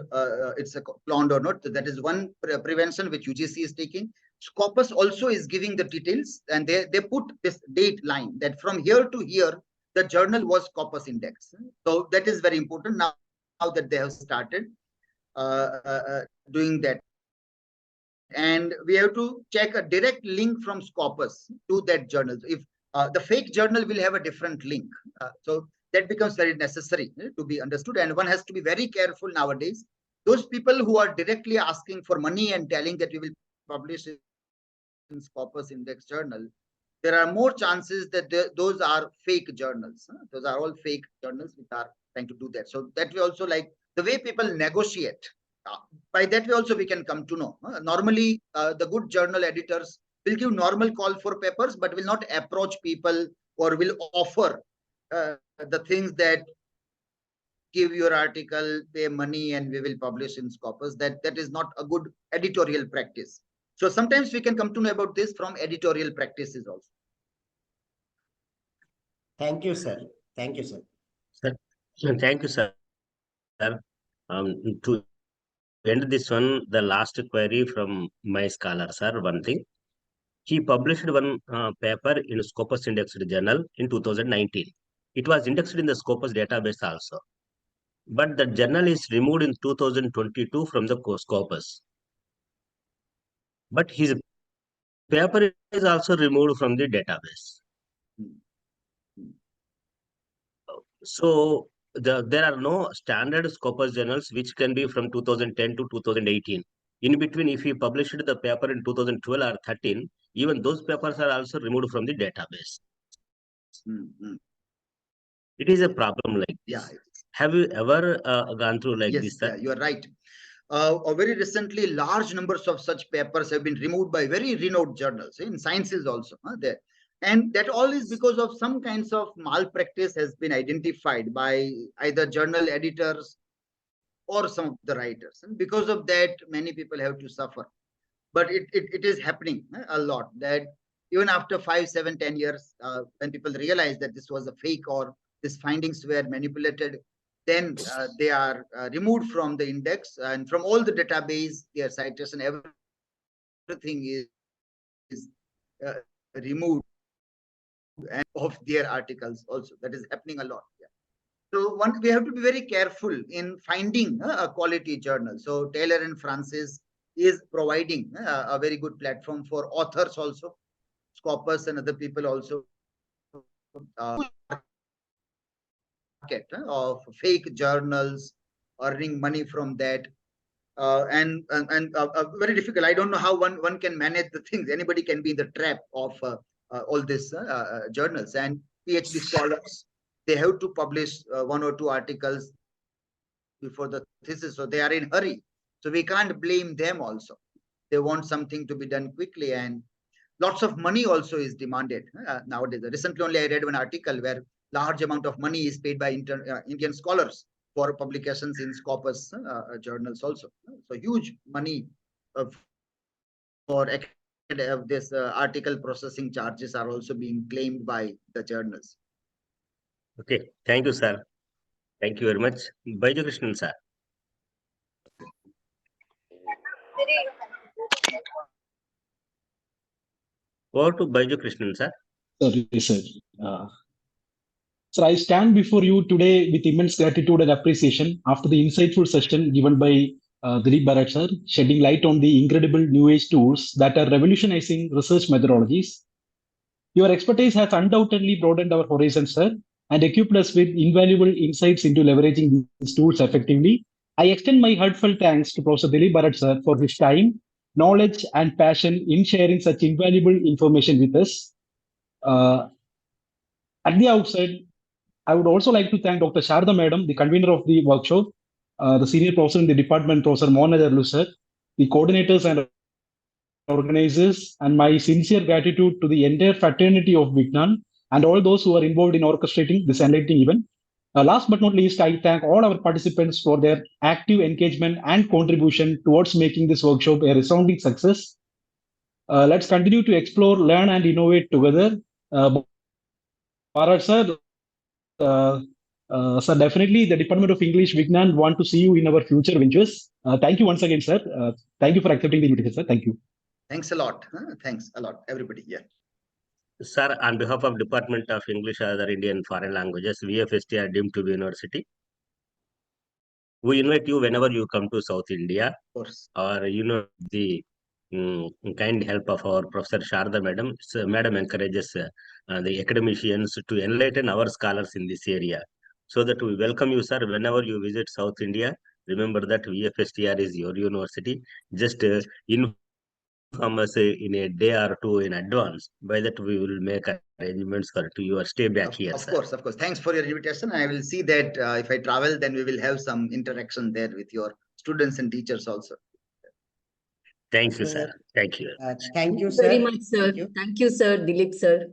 [SPEAKER 2] it's a cloned or not. So that is one prevention which UGC is taking. Scopus also is giving the details, and they put this date line that from here to here the journal was Scopus index. So that is very important now that they have started doing that. And we have to check a direct link from Scopus to that journal. If the fake journal will have a different link. So that becomes very necessary to be understood. And one has to be very careful nowadays. Those people who are directly asking for money and telling that we will publish in Scopus index journal, there are more chances that those are fake journals. Those are all fake journals which are trying to do that. So that we also like the way people negotiate. By that way also we can come to know. Normally, the good journal editors will give normal call for papers, but will not approach people or will offer the things that give your article, pay money, and we will publish in Scopus. That is not a good editorial practice. So sometimes we can come to know about this from editorial practices also.
[SPEAKER 6] Thank you, sir. Thank you, sir.
[SPEAKER 1] Thank you, sir. To end this one, the last query from my scholar, sir, one thing. He published one paper in Scopus Indexed Journal in 2019. It was indexed in the Scopus database also. But the journal is removed in 2022 from the Scopus. But his paper is also removed from the database. So there are no standard Scopus journals which can be from 2010 to 2018. In between, if he published the paper in 2012 or 13, even those papers are also removed from the database. It is a problem like this. Have you ever gone through like this, sir?
[SPEAKER 2] Yeah, you are right. Very recently, large numbers of such papers have been removed by very renowned journals in sciences also. There. And that all is because of some kinds of malpractice has been identified by either journal editors or some of the writers. And because of that, many people have to suffer. But it is happening a lot that even after 5, 7, 10 years, when people realize that this was a fake or these findings were manipulated, then they are removed from the index and from all the database, their citation, everything is removed of their articles also. That is happening a lot. So we have to be very careful in finding a quality journal. So Taylor and Francis is providing a very good platform for authors also, Scopus and other people also. Of fake journals, earning money from that. And very difficult. I don't know how one can manage the things. Anybody can be in the trap of all these journals. And PhD scholars, they have to publish 1 or 2 articles before the thesis, so they are in hurry. So we can't blame them also. They want something to be done quickly, and lots of money also is demanded nowadays. Recently only I read one article where large amount of money is paid by Indian scholars for publications in Scopus journals also. So huge money for of this article processing charges are also being claimed by the journals.
[SPEAKER 1] Okay, thank you, sir. Thank you very much. Baiju Krishnan, sir. Over to Baiju Krishnan, sir.
[SPEAKER 5] Sorry, sir. Sir, I stand before you today with immense gratitude and appreciation after the insightful session given by Dilip Barad, sir, shedding light on the incredible new age tools that are revolutionizing research methodologies. Your expertise has undoubtedly broadened our horizons, sir, and equipped us with invaluable insights into leveraging these tools effectively. I extend my heartfelt thanks to Professor Dilip Barad, sir, for his time, knowledge, and passion in sharing such invaluable information with us. At the outset, I would also like to thank Dr. Sharda Madam, the convener of the workshop, the senior professor in the department, Professor Mohan Adarlu, sir, the coordinators and organizers, and my sincere gratitude to the entire fraternity of Vignan and all those who are involved in orchestrating this enlightening event. Last but not least, I thank all our participants for their active engagement and contribution towards making this workshop a resounding success. Let's continue to explore, learn, and innovate together. Barad, sir, sir, definitely the Department of English, Vignan, want to see you in our future ventures. Thank you once again, sir. Thank you for accepting the invitation, sir. Thank you.
[SPEAKER 2] Thanks a lot. Thanks a lot, everybody. Yeah.
[SPEAKER 1] Sir, on behalf of Department of English and Other Indian Foreign Languages, VFSTR Deemed to be University, we invite you whenever you come to South India,
[SPEAKER 2] Of course.
[SPEAKER 1] or the kind help of our Professor Sharda Madam. So, Madam encourages the academicians to enlighten our scholars in this area. So that we welcome you, sir, whenever you visit South India. Remember that VFSTR is your university. Just inform us in a day or two in advance. By that, we will make arrangements for your stay back here,
[SPEAKER 2] Of
[SPEAKER 1] sir.
[SPEAKER 2] course, of course. Thanks for your invitation. I will see that if I travel, then we will have some interaction there with your students and teachers also.
[SPEAKER 1] Thank you, sir. Thank you.
[SPEAKER 6] Thank you,
[SPEAKER 3] Very
[SPEAKER 6] sir.
[SPEAKER 3] much, sir. Thank you, sir. Dilip, sir.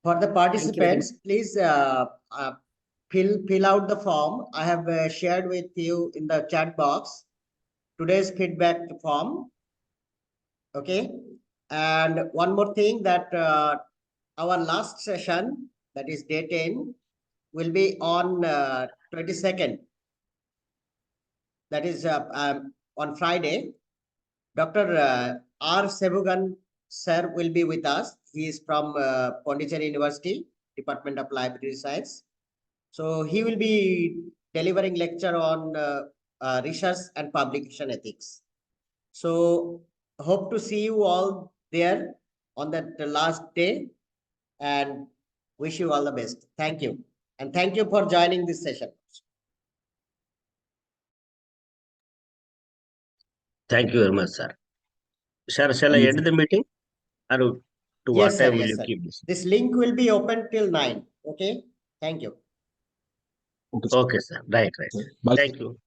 [SPEAKER 6] For the participants, please fill out the form. I have shared with you in the chat box today's feedback form. Okay. And one more thing, that our last session, that is day 10, will be on 22nd. That is on Friday. Dr. R. Sevugan sir will be with us. He is from Pondicherry University, Department of Library Science. So he will be delivering lecture on research and publication ethics. So hope to see you all there on that last day, and wish you all the best. Thank you. And thank you for joining this session.
[SPEAKER 1] Thank you very much, sir. Sir, shall I end the meeting? Or to what time will you keep this?
[SPEAKER 6] This link will be open till 9. Okay. Thank you.
[SPEAKER 1] Okay, sir. Right.
[SPEAKER 5] Bye.
[SPEAKER 1] Thank you.